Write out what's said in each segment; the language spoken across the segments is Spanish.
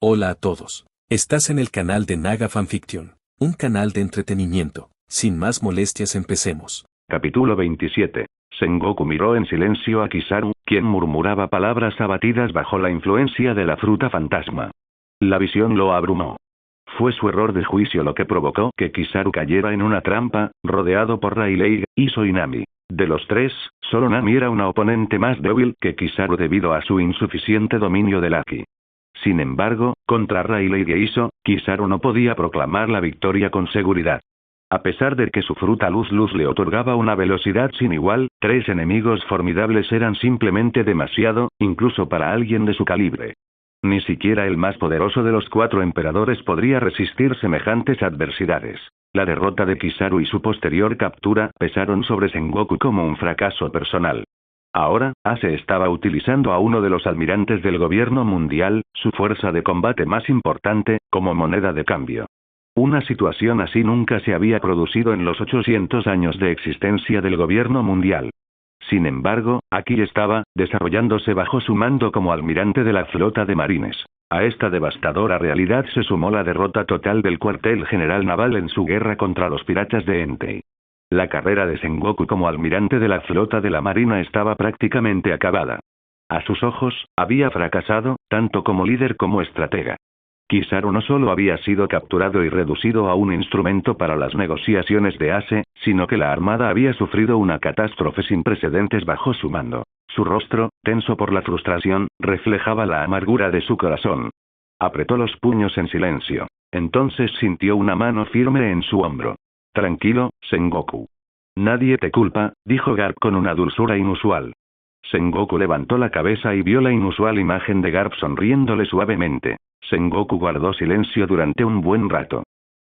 Hola a todos. Estás en el canal de Naga Fanfiction, un canal de entretenimiento. Sin más molestias, empecemos. Capítulo 27. Sengoku miró en silencio a Kizaru, quien murmuraba palabras abatidas bajo la influencia de la fruta fantasma. La visión lo abrumó. Fue su error de juicio lo que provocó que Kizaru cayera en una trampa, rodeado por Rayleigh, Iso y Nami. De los tres, solo Nami era una oponente más débil que Kizaru debido a su insuficiente dominio del Haki. Sin embargo, contra Rayleigh e Iso, Kizaru no podía proclamar la victoria con seguridad. A pesar de que su fruta Luz le otorgaba una velocidad sin igual, tres enemigos formidables eran simplemente demasiado, incluso para alguien de su calibre. Ni siquiera el más poderoso de los cuatro emperadores podría resistir semejantes adversidades. La derrota de Kizaru y su posterior captura pesaron sobre Sengoku como un fracaso personal. Ahora, Ace estaba utilizando a uno de los almirantes del gobierno mundial, su fuerza de combate más importante, como moneda de cambio. Una situación así nunca se había producido en los 800 años de existencia del gobierno mundial. Sin embargo, aquí estaba, desarrollándose bajo su mando como almirante de la flota de marines. A esta devastadora realidad se sumó la derrota total del cuartel general naval en su guerra contra los piratas de Entei. La carrera de Sengoku como almirante de la flota de la marina estaba prácticamente acabada. A sus ojos, había fracasado, tanto como líder como estratega. Kizaru no solo había sido capturado y reducido a un instrumento para las negociaciones de Ace, sino que la armada había sufrido una catástrofe sin precedentes bajo su mando. Su rostro, tenso por la frustración, reflejaba la amargura de su corazón. Apretó los puños en silencio. Entonces sintió una mano firme en su hombro. Tranquilo, Sengoku. Nadie te culpa, dijo Garp con una dulzura inusual. Sengoku levantó la cabeza y vio la inusual imagen de Garp sonriéndole suavemente. Sengoku guardó silencio durante un buen rato.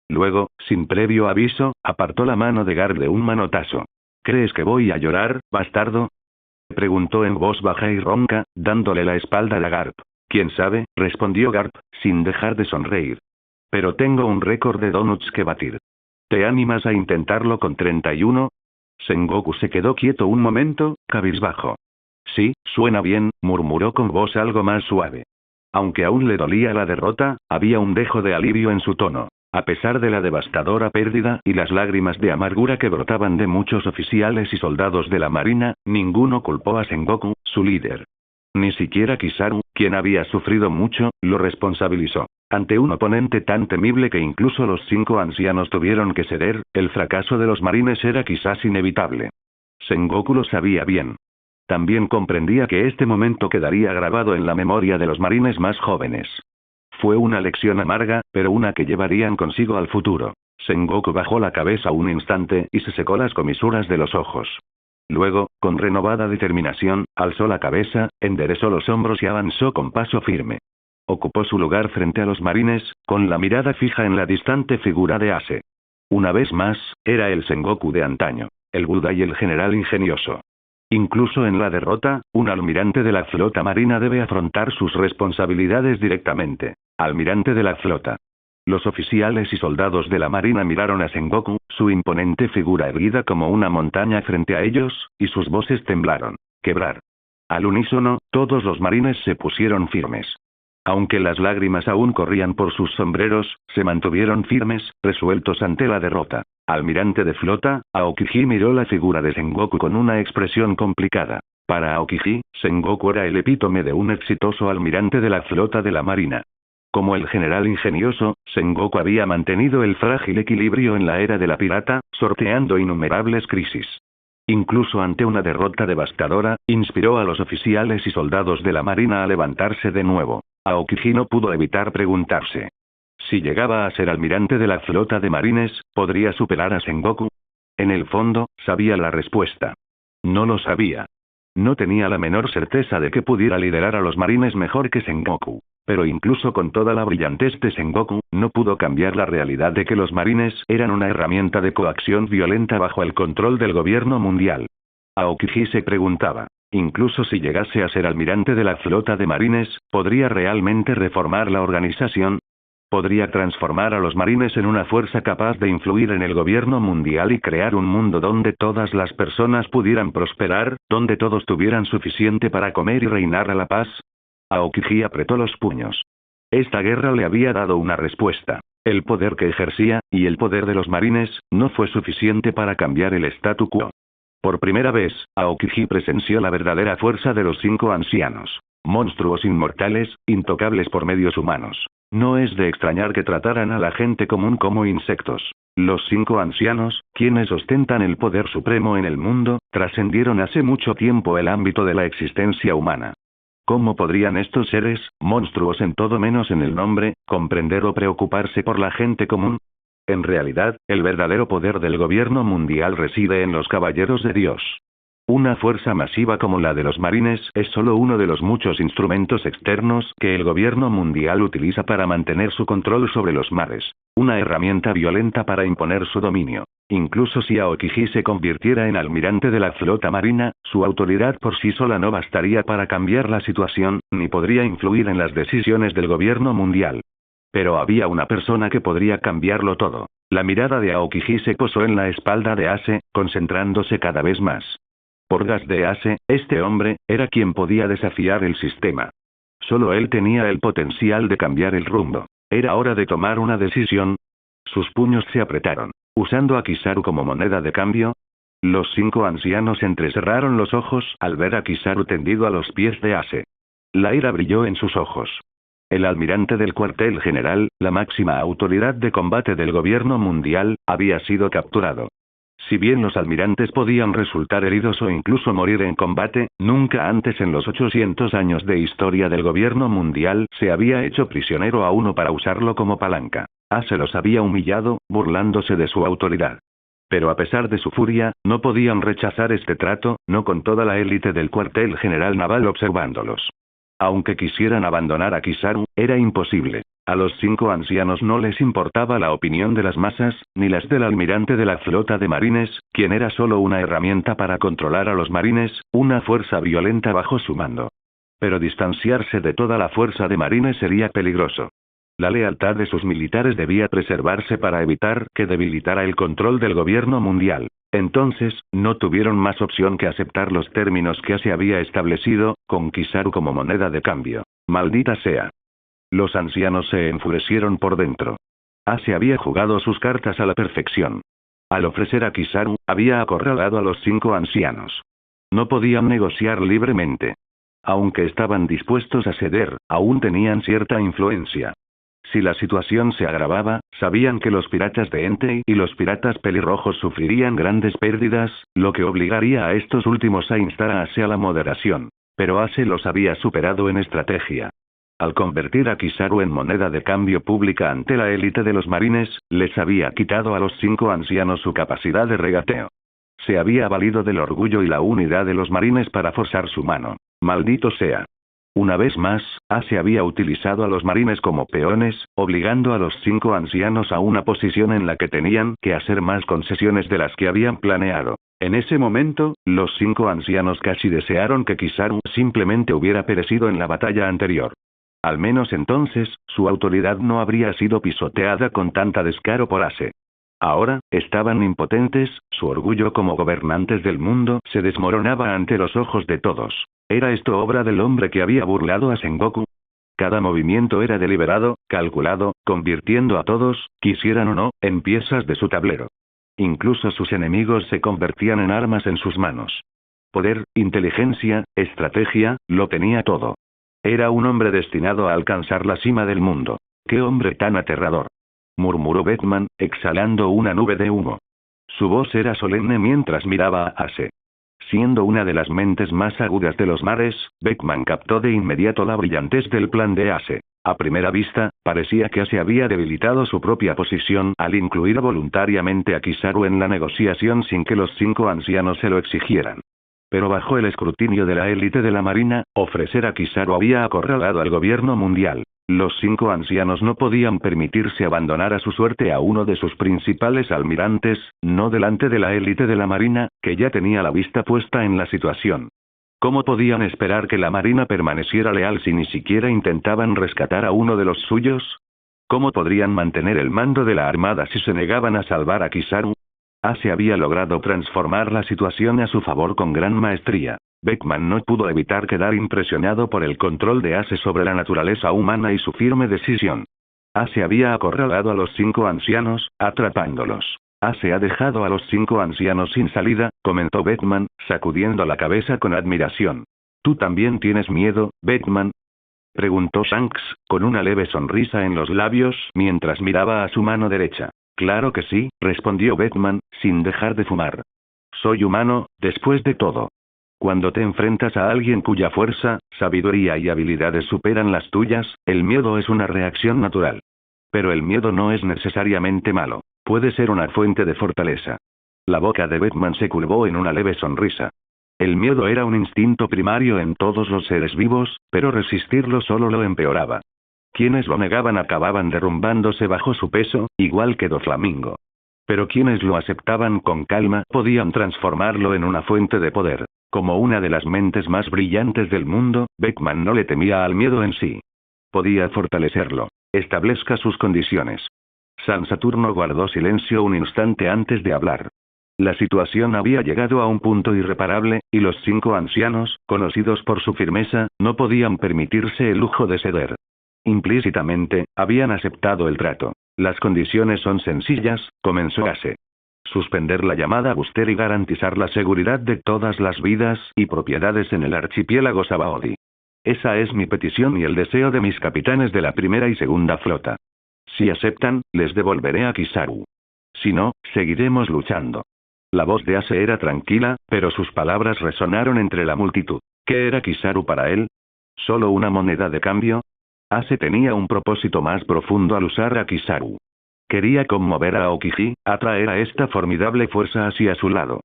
Luego, sin previo aviso, apartó la mano de Garp de un manotazo. ¿Crees que voy a llorar, bastardo?, preguntó en voz baja y ronca, dándole la espalda a Garp. ¿Quién sabe?, respondió Garp, sin dejar de sonreír. Pero tengo un récord de donuts que batir. ¿Te animas a intentarlo con 31? Sengoku se quedó quieto un momento, cabizbajo. Sí, suena bien, murmuró con voz algo más suave. Aunque aún le dolía la derrota, había un dejo de alivio en su tono. A pesar de la devastadora pérdida y las lágrimas de amargura que brotaban de muchos oficiales y soldados de la marina, ninguno culpó a Sengoku, su líder. Ni siquiera Kizaru, quien había sufrido mucho, lo responsabilizó. Ante un oponente tan temible que incluso los 5 ancianos tuvieron que ceder, el fracaso de los marines era quizás inevitable. Sengoku lo sabía bien. También comprendía que este momento quedaría grabado en la memoria de los marines más jóvenes. Fue una lección amarga, pero una que llevarían consigo al futuro. Sengoku bajó la cabeza un instante y se secó las comisuras de los ojos. Luego, con renovada determinación, alzó la cabeza, enderezó los hombros y avanzó con paso firme. Ocupó su lugar frente a los marines, con la mirada fija en la distante figura de Ace. Una vez más, era el Sengoku de antaño, el Buda y el general ingenioso. Incluso en la derrota, un almirante de la flota marina debe afrontar sus responsabilidades directamente. Almirante de la flota. Los oficiales y soldados de la marina miraron a Sengoku, su imponente figura erguida como una montaña frente a ellos, y sus voces temblaron. Quebrar. Al unísono, todos los marines se pusieron firmes. Aunque las lágrimas aún corrían por sus sombreros, se mantuvieron firmes, resueltos ante la derrota. Almirante de flota, Aokiji miró la figura de Sengoku con una expresión complicada. Para Aokiji, Sengoku era el epítome de un exitoso almirante de la flota de la marina. Como el general ingenioso, Sengoku había mantenido el frágil equilibrio en la era de la pirata, sorteando innumerables crisis. Incluso ante una derrota devastadora, inspiró a los oficiales y soldados de la marina a levantarse de nuevo. Aokiji no pudo evitar preguntarse. Si llegaba a ser almirante de la flota de marines, ¿podría superar a Sengoku? En el fondo, sabía la respuesta. No lo sabía. No tenía la menor certeza de que pudiera liderar a los marines mejor que Sengoku. Pero incluso con toda la brillantez de Sengoku, no pudo cambiar la realidad de que los marines eran una herramienta de coacción violenta bajo el control del gobierno mundial. Aokiji se preguntaba. Incluso si llegase a ser almirante de la flota de marines, ¿podría realmente reformar la organización? ¿Podría transformar a los marines en una fuerza capaz de influir en el gobierno mundial y crear un mundo donde todas las personas pudieran prosperar, donde todos tuvieran suficiente para comer y reinar a la paz? Aokiji apretó los puños. Esta guerra le había dado una respuesta. El poder que ejercía, y el poder de los marines, no fue suficiente para cambiar el statu quo. Por primera vez, Aokiji presenció la verdadera fuerza de los 5 ancianos. Monstruos inmortales, intocables por medios humanos. No es de extrañar que trataran a la gente común como insectos. Los 5 ancianos, quienes ostentan el poder supremo en el mundo, trascendieron hace mucho tiempo el ámbito de la existencia humana. ¿Cómo podrían estos seres, monstruos en todo menos en el nombre, comprender o preocuparse por la gente común? En realidad, el verdadero poder del gobierno mundial reside en los caballeros de Dios. Una fuerza masiva como la de los marines es solo uno de los muchos instrumentos externos que el gobierno mundial utiliza para mantener su control sobre los mares. Una herramienta violenta para imponer su dominio. Incluso si Aokiji se convirtiera en almirante de la flota marina, su autoridad por sí sola no bastaría para cambiar la situación, ni podría influir en las decisiones del gobierno mundial. Pero había una persona que podría cambiarlo todo. La mirada de Aokiji se posó en la espalda de Ase, concentrándose cada vez más. Por gas de Ase, este hombre, era quien podía desafiar el sistema. Solo él tenía el potencial de cambiar el rumbo. Era hora de tomar una decisión. Sus puños se apretaron. Usando a Kizaru como moneda de cambio. Los 5 ancianos entrecerraron los ojos al ver a Kizaru tendido a los pies de Ase. La ira brilló en sus ojos. El almirante del cuartel general, la máxima autoridad de combate del gobierno mundial, había sido capturado. Si bien los almirantes podían resultar heridos o incluso morir en combate, nunca antes en los 800 años de historia del gobierno mundial se había hecho prisionero a uno para usarlo como palanca. Ase los había humillado, burlándose de su autoridad. Pero a pesar de su furia, no podían rechazar este trato, no con toda la élite del cuartel general naval observándolos. Aunque quisieran abandonar a Kizaru, era imposible. A los 5 ancianos no les importaba la opinión de las masas, ni las del almirante de la flota de marines, quien era solo una herramienta para controlar a los marines, una fuerza violenta bajo su mando. Pero distanciarse de toda la fuerza de marines sería peligroso. La lealtad de sus militares debía preservarse para evitar que debilitara el control del gobierno mundial. Entonces, no tuvieron más opción que aceptar los términos que se había establecido, con Kizaru como moneda de cambio. Maldita sea. Los ancianos se enfurecieron por dentro. Ase había jugado sus cartas a la perfección. Al ofrecer a Kizaru, había acorralado a los 5 ancianos. No podían negociar libremente. Aunque estaban dispuestos a ceder, aún tenían cierta influencia. Si la situación se agravaba, sabían que los piratas de Entei y los piratas pelirrojos sufrirían grandes pérdidas, lo que obligaría a estos últimos a instar a Ase a la moderación. Pero Ase los había superado en estrategia. Al convertir a Kizaru en moneda de cambio pública ante la élite de los marines, les había quitado a los 5 ancianos su capacidad de regateo. Se había valido del orgullo y la unidad de los marines para forzar su mano. Maldito sea. Una vez más, Ase había utilizado a los marines como peones, obligando a los 5 ancianos a una posición en la que tenían que hacer más concesiones de las que habían planeado. En ese momento, los 5 ancianos casi desearon que Kizaru simplemente hubiera perecido en la batalla anterior. Al menos entonces, su autoridad no habría sido pisoteada con tanta descaro por Ase. Ahora, estaban impotentes, su orgullo como gobernantes del mundo se desmoronaba ante los ojos de todos. ¿Era esto obra del hombre que había burlado a Sengoku? Cada movimiento era deliberado, calculado, convirtiendo a todos, quisieran o no, en piezas de su tablero. Incluso sus enemigos se convertían en armas en sus manos. Poder, inteligencia, estrategia, lo tenía todo. Era un hombre destinado a alcanzar la cima del mundo. ¡Qué hombre tan aterrador!, murmuró Beckman, exhalando una nube de humo. Su voz era solemne mientras miraba a Ase. Siendo una de las mentes más agudas de los mares, Beckman captó de inmediato la brillantez del plan de Ase. A primera vista, parecía que Ase había debilitado su propia posición al incluir voluntariamente a Kizaru en la negociación sin que los 5 ancianos se lo exigieran. Pero bajo el escrutinio de la élite de la marina, ofrecer a Kizaru había acorralado al gobierno mundial. Los 5 ancianos no podían permitirse abandonar a su suerte a uno de sus principales almirantes, no delante de la élite de la marina, que ya tenía la vista puesta en la situación. ¿Cómo podían esperar que la marina permaneciera leal si ni siquiera intentaban rescatar a uno de los suyos? ¿Cómo podrían mantener el mando de la armada si se negaban a salvar a Kizaru? Ace había logrado transformar la situación a su favor con gran maestría. Beckman no pudo evitar quedar impresionado por el control de Ace sobre la naturaleza humana y su firme decisión. Ace había acorralado a los 5 ancianos, atrapándolos. Ace ha dejado a los 5 ancianos sin salida, comentó Beckman, sacudiendo la cabeza con admiración. ¿Tú también tienes miedo, Beckman?, preguntó Shanks, con una leve sonrisa en los labios mientras miraba a su mano derecha. Claro que sí, respondió Beckman, sin dejar de fumar. Soy humano, después de todo. Cuando te enfrentas a alguien cuya fuerza, sabiduría y habilidades superan las tuyas, el miedo es una reacción natural. Pero el miedo no es necesariamente malo. Puede ser una fuente de fortaleza. La boca de Beckman se curvó en una leve sonrisa. El miedo era un instinto primario en todos los seres vivos, pero resistirlo solo lo empeoraba. Quienes lo negaban acababan derrumbándose bajo su peso, igual que Doflamingo. Pero quienes lo aceptaban con calma podían transformarlo en una fuente de poder. Como una de las mentes más brillantes del mundo, Beckman no le temía al miedo en sí. Podía fortalecerlo. Establezca sus condiciones. San Saturno guardó silencio un instante antes de hablar. La situación había llegado a un punto irreparable, y los 5 ancianos, conocidos por su firmeza, no podían permitirse el lujo de ceder. Implícitamente, habían aceptado el trato. Las condiciones son sencillas, comenzó Ace. Suspender la llamada a Buster y garantizar la seguridad de todas las vidas y propiedades en el archipiélago Sabaody. Esa es mi petición y el deseo de mis capitanes de la primera y segunda flota. Si aceptan, les devolveré a Kizaru. Si no, seguiremos luchando. La voz de Ace era tranquila, pero sus palabras resonaron entre la multitud. ¿Qué era Kizaru para él? ¿Solo una moneda de cambio? Ace tenía un propósito más profundo al usar a Kizaru. Quería conmover a Aokiji, atraer a esta formidable fuerza hacia su lado.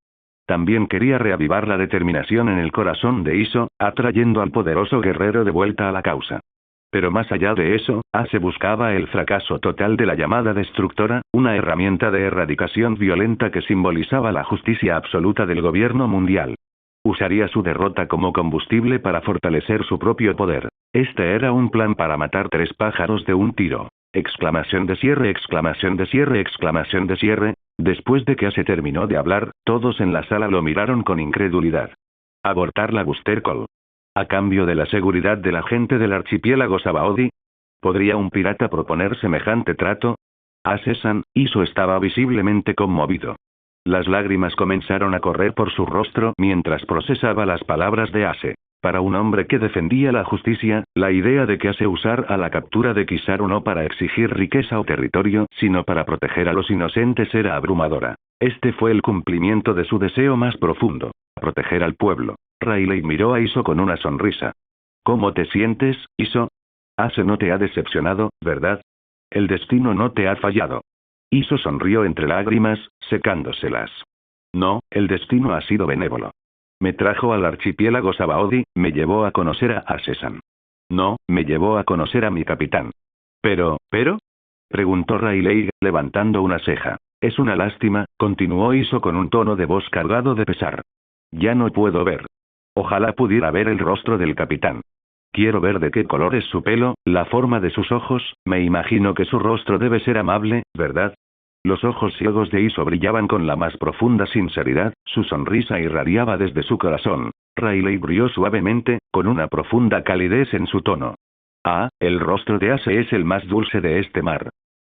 También quería reavivar la determinación en el corazón de Iso, atrayendo al poderoso guerrero de vuelta a la causa. Pero más allá de eso, Ace buscaba el fracaso total de la llamada destructora, una herramienta de erradicación violenta que simbolizaba la justicia absoluta del gobierno mundial. Usaría su derrota como combustible para fortalecer su propio poder. Este era un plan para matar 3 pájaros de un tiro. Exclamación de cierre, exclamación de cierre, exclamación de cierre. Después de que Ace terminó de hablar, todos en la sala lo miraron con incredulidad. Abortar la Booster Call. A cambio de la seguridad de la gente del archipiélago Sabaody. ¿Podría un pirata proponer semejante trato? Ace-san, Iso estaba visiblemente conmovido. Las lágrimas comenzaron a correr por su rostro mientras procesaba las palabras de Ace. Para un hombre que defendía la justicia, la idea de que Ace usara la captura de Kizaru no para exigir riqueza o territorio, sino para proteger a los inocentes era abrumadora. Este fue el cumplimiento de su deseo más profundo: proteger al pueblo. Riley miró a Iso con una sonrisa. ¿Cómo te sientes, Iso? Ace no te ha decepcionado, ¿verdad? El destino no te ha fallado. Iso sonrió entre lágrimas, secándoselas. No, el destino ha sido benévolo. Me trajo al archipiélago Sabaody, me llevó a conocer a Ace-san. No, me llevó a conocer a mi capitán. ¿Pero? Preguntó Riley, levantando una ceja. Es una lástima, continuó Iso con un tono de voz cargado de pesar. Ya no puedo ver. Ojalá pudiera ver el rostro del capitán. Quiero ver de qué color es su pelo, la forma de sus ojos, me imagino que su rostro debe ser amable, ¿verdad? Los ojos ciegos de Iso brillaban con la más profunda sinceridad, su sonrisa irradiaba desde su corazón. Riley rió suavemente, con una profunda calidez en su tono. Ah, el rostro de Ace es el más dulce de este mar.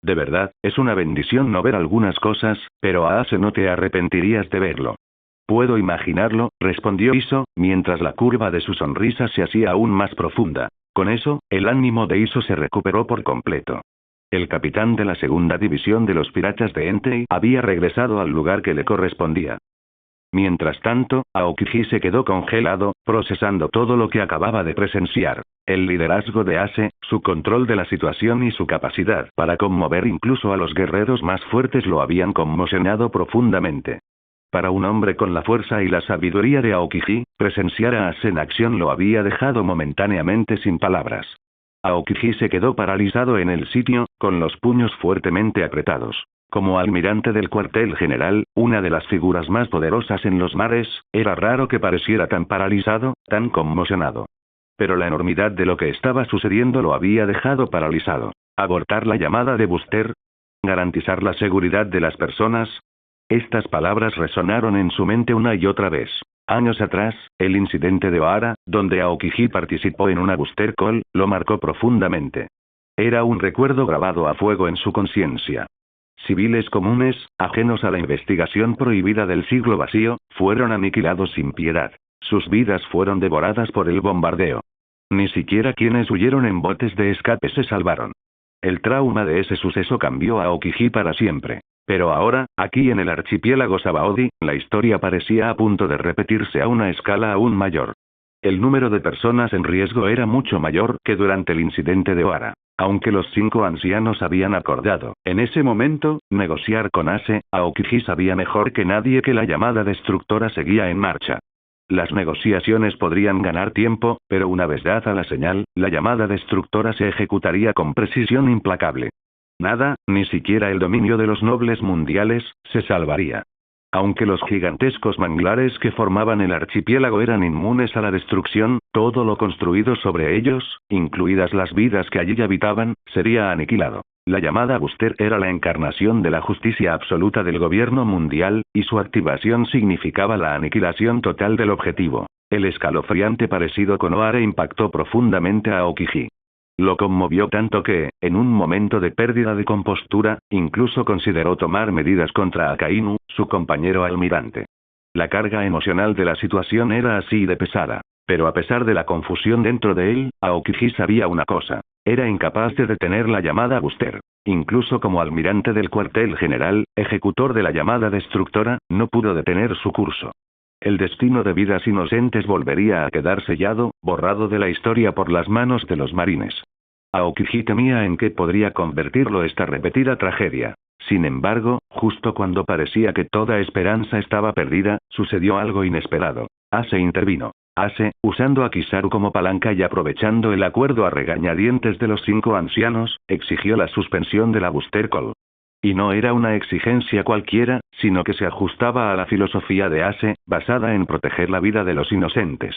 De verdad, es una bendición no ver algunas cosas, pero a Ace no te arrepentirías de verlo. Puedo imaginarlo, respondió Iso, mientras la curva de su sonrisa se hacía aún más profunda. Con eso, el ánimo de Iso se recuperó por completo. El capitán de la segunda división de los piratas de Entei había regresado al lugar que le correspondía. Mientras tanto, Aokiji se quedó congelado, procesando todo lo que acababa de presenciar. El liderazgo de Ace, su control de la situación y su capacidad para conmover incluso a los guerreros más fuertes lo habían conmocionado profundamente. Para un hombre con la fuerza y la sabiduría de Aokiji, presenciar a Ace en acción lo había dejado momentáneamente sin palabras. Aokiji se quedó paralizado en el sitio, con los puños fuertemente apretados. Como almirante del cuartel general, una de las figuras más poderosas en los mares, era raro que pareciera tan paralizado, tan conmocionado. Pero la enormidad de lo que estaba sucediendo lo había dejado paralizado. Abortar la llamada de Buster. Garantizar la seguridad de las personas. Estas palabras resonaron en su mente una y otra vez. Años atrás, el incidente de Ohara, donde Aokiji participó en una booster call, lo marcó profundamente. Era un recuerdo grabado a fuego en su conciencia. Civiles comunes, ajenos a la investigación prohibida del siglo vacío, fueron aniquilados sin piedad. Sus vidas fueron devoradas por el bombardeo. Ni siquiera quienes huyeron en botes de escape se salvaron. El trauma de ese suceso cambió a Aokiji para siempre. Pero ahora, aquí en el archipiélago Sabaody, la historia parecía a punto de repetirse a una escala aún mayor. El número de personas en riesgo era mucho mayor que durante el incidente de Ohara. Aunque los 5 ancianos habían acordado, en ese momento, negociar con Ase, Aokiji sabía mejor que nadie que la llamada destructora seguía en marcha. Las negociaciones podrían ganar tiempo, pero una vez dada la señal, la llamada destructora se ejecutaría con precisión implacable. Nada, ni siquiera el dominio de los nobles mundiales, se salvaría. Aunque los gigantescos manglares que formaban el archipiélago eran inmunes a la destrucción, todo lo construido sobre ellos, incluidas las vidas que allí habitaban, sería aniquilado. La llamada Booster era la encarnación de la justicia absoluta del gobierno mundial, y su activación significaba la aniquilación total del objetivo. El escalofriante parecido con Ohara impactó profundamente a Aokiji. Lo conmovió tanto que, en un momento de pérdida de compostura, incluso consideró tomar medidas contra Akainu, su compañero almirante. La carga emocional de la situación era así de pesada. Pero a pesar de la confusión dentro de él, Aokiji sabía una cosa. Era incapaz de detener la llamada Booster. Incluso como almirante del cuartel general, ejecutor de la llamada destructora, no pudo detener su curso. El destino de vidas inocentes volvería a quedar sellado, borrado de la historia por las manos de los marines. Aokiji temía en qué podría convertirlo esta repetida tragedia. Sin embargo, justo cuando parecía que toda esperanza estaba perdida, sucedió algo inesperado. Ase intervino. Ase, usando a Kizaru como palanca y aprovechando el acuerdo a regañadientes de los 5 ancianos, exigió la suspensión de la Booster Call. Y no era una exigencia cualquiera, sino que se ajustaba a la filosofía de Ase, basada en proteger la vida de los inocentes.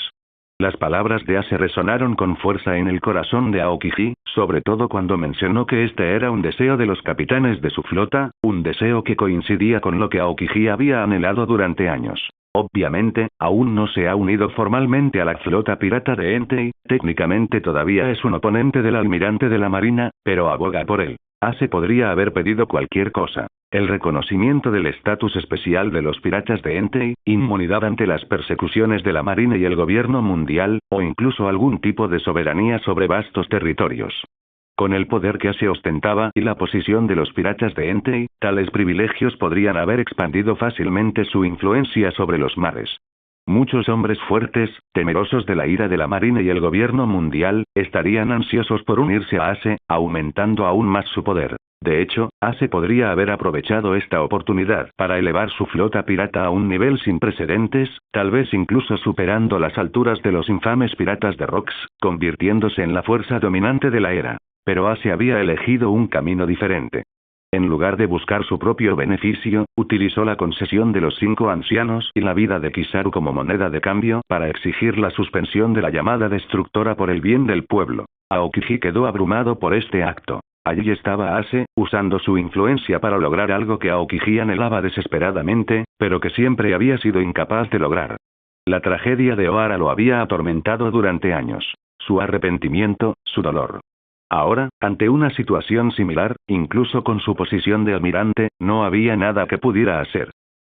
Las palabras de Ase resonaron con fuerza en el corazón de Aokiji, sobre todo cuando mencionó que este era un deseo de los capitanes de su flota, un deseo que coincidía con lo que Aokiji había anhelado durante años. Obviamente, aún no se ha unido formalmente a la flota pirata de Entei, técnicamente todavía es un oponente del almirante de la marina, pero aboga por él. Ase podría haber pedido cualquier cosa. El reconocimiento del estatus especial de los piratas de Entei, inmunidad ante las persecuciones de la marina y el gobierno mundial, o incluso algún tipo de soberanía sobre vastos territorios. Con el poder que Ase ostentaba y la posición de los piratas de Entei, tales privilegios podrían haber expandido fácilmente su influencia sobre los mares. Muchos hombres fuertes, temerosos de la ira de la marina y el gobierno mundial, estarían ansiosos por unirse a Ase, aumentando aún más su poder. De hecho, Ase podría haber aprovechado esta oportunidad para elevar su flota pirata a un nivel sin precedentes, tal vez incluso superando las alturas de los infames piratas de Rox, convirtiéndose en la fuerza dominante de la era. Pero Ase había elegido un camino diferente. En lugar de buscar su propio beneficio, utilizó la concesión de los 5 ancianos y la vida de Kizaru como moneda de cambio para exigir la suspensión de la llamada destructora por el bien del pueblo. Aokiji quedó abrumado por este acto. Allí estaba Ase, usando su influencia para lograr algo que Aokiji anhelaba desesperadamente, pero que siempre había sido incapaz de lograr. La tragedia de Ohara lo había atormentado durante años. Su arrepentimiento, su dolor. Ahora, ante una situación similar, incluso con su posición de almirante, no había nada que pudiera hacer.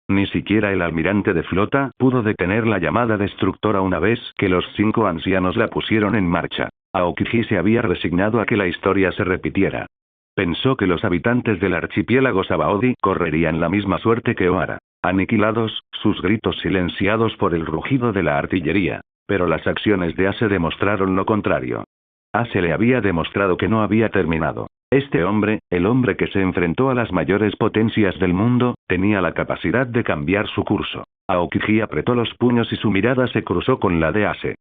Ni siquiera el almirante de flota pudo detener la llamada destructora una vez que los 5 ancianos la pusieron en marcha. Aokiji se había resignado a que la historia se repitiera. Pensó que los habitantes del archipiélago Sabaody correrían la misma suerte que Ohara. Aniquilados, sus gritos silenciados por el rugido de la artillería. Pero las acciones de Ase demostraron lo contrario. Ase le había demostrado que no había terminado. Este hombre, el hombre que se enfrentó a las mayores potencias del mundo, tenía la capacidad de cambiar su curso. Aokiji apretó los puños y su mirada se cruzó con la de Ase.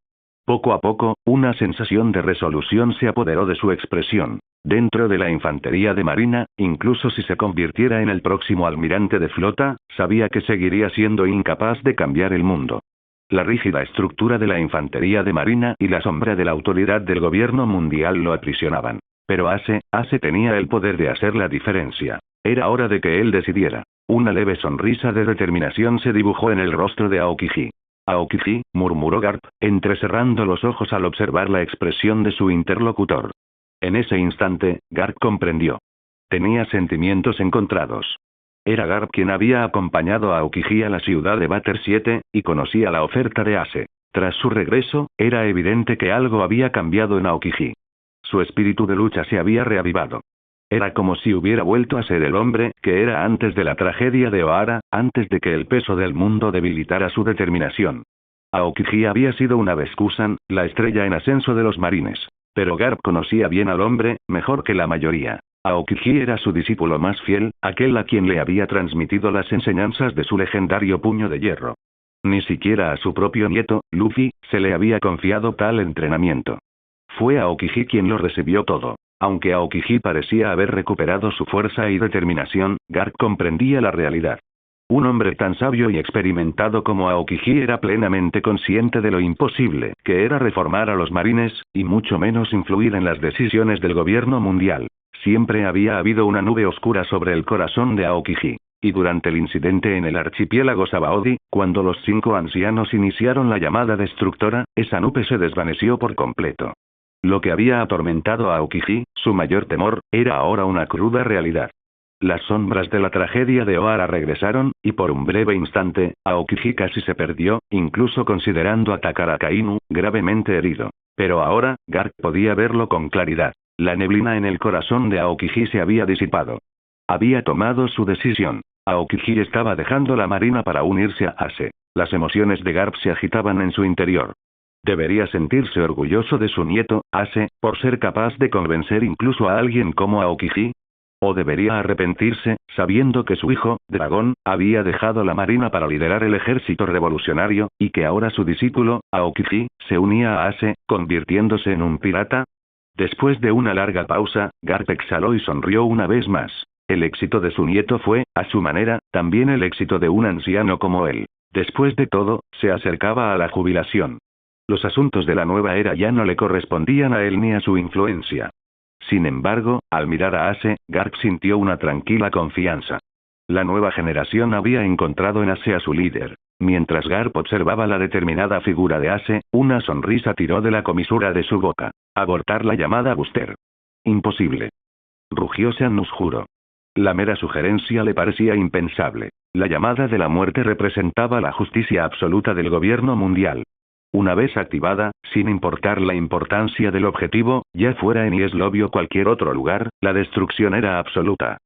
Poco a poco, una sensación de resolución se apoderó de su expresión. Dentro de la infantería de marina, incluso si se convirtiera en el próximo almirante de flota, sabía que seguiría siendo incapaz de cambiar el mundo. La rígida estructura de la infantería de marina y la sombra de la autoridad del gobierno mundial lo aprisionaban. Pero Ase tenía el poder de hacer la diferencia. Era hora de que él decidiera. Una leve sonrisa de determinación se dibujó en el rostro de Aokiji. Aokiji, murmuró Garp, entrecerrando los ojos al observar la expresión de su interlocutor. En ese instante, Garp comprendió. Tenía sentimientos encontrados. Era Garp quien había acompañado a Aokiji a la ciudad de Bater 7, y conocía la oferta de Ace. Tras su regreso, era evidente que algo había cambiado en Aokiji. Su espíritu de lucha se había reavivado. Era como si hubiera vuelto a ser el hombre que era antes de la tragedia de Ohara, antes de que el peso del mundo debilitara su determinación. Aokiji había sido una vez Kusan, la estrella en ascenso de los marines. Pero Garp conocía bien al hombre, mejor que la mayoría. Aokiji era su discípulo más fiel, aquel a quien le había transmitido las enseñanzas de su legendario puño de hierro. Ni siquiera a su propio nieto, Luffy, se le había confiado tal entrenamiento. Fue Aokiji quien lo recibió todo. Aunque Aokiji parecía haber recuperado su fuerza y determinación, Garp comprendía la realidad. Un hombre tan sabio y experimentado como Aokiji era plenamente consciente de lo imposible que era reformar a los marines, y mucho menos influir en las decisiones del gobierno mundial. Siempre había habido una nube oscura sobre el corazón de Aokiji. Y durante el incidente en el archipiélago Sabaody, cuando los 5 ancianos iniciaron la llamada destructora, esa nube se desvaneció por completo. Lo que había atormentado a Aokiji, su mayor temor, era ahora una cruda realidad. Las sombras de la tragedia de Ohara regresaron, y por un breve instante, Aokiji casi se perdió, incluso considerando atacar a Kainu, gravemente herido. Pero ahora, Garp podía verlo con claridad. La neblina en el corazón de Aokiji se había disipado. Había tomado su decisión. Aokiji estaba dejando la marina para unirse a Ace. Las emociones de Garp se agitaban en su interior. Debería sentirse orgulloso de su nieto, Ace, por ser capaz de convencer incluso a alguien como Aokiji. O debería arrepentirse, sabiendo que su hijo, Dragón, había dejado la marina para liderar el ejército revolucionario, y que ahora su discípulo, Aokiji, se unía a Ace, convirtiéndose en un pirata. Después de una larga pausa, Garp exhaló y sonrió una vez más. El éxito de su nieto fue, a su manera, también el éxito de un anciano como él. Después de todo, se acercaba a la jubilación. Los asuntos de la nueva era ya no le correspondían a él ni a su influencia. Sin embargo, al mirar a Ace, Garp sintió una tranquila confianza. La nueva generación había encontrado en Ace a su líder. Mientras Garp observaba la determinada figura de Ace, una sonrisa tiró de la comisura de su boca. Abortar la llamada Buster. Imposible. Rugió Sean Juro. La mera sugerencia le parecía impensable. La llamada de la muerte representaba la justicia absoluta del gobierno mundial. Una vez activada, sin importar la importancia del objetivo, ya fuera en Ieslovio o cualquier otro lugar, la destrucción era absoluta.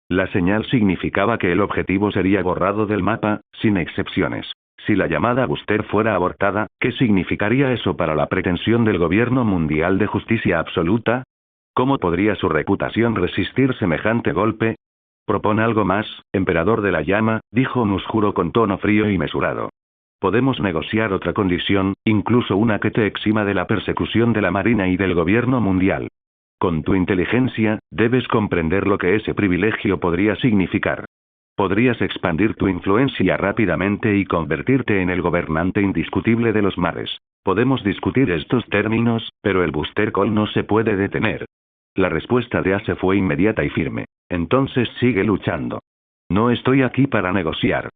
La señal significaba que el objetivo sería borrado del mapa, sin excepciones. Si la llamada Buster fuera abortada, ¿qué significaría eso para la pretensión del gobierno mundial de justicia absoluta? ¿Cómo podría su reputación resistir semejante golpe? «Propone algo más, emperador de la llama», dijo Nusjuro con tono frío y mesurado. «Podemos negociar otra condición, incluso una que te exima de la persecución de la marina y del gobierno mundial. Con tu inteligencia, debes comprender lo que ese privilegio podría significar. Podrías expandir tu influencia rápidamente y convertirte en el gobernante indiscutible de los mares. Podemos discutir estos términos, pero el Booster Call no se puede detener». La respuesta de Ace fue inmediata y firme. «Entonces sigue luchando. No estoy aquí para negociar».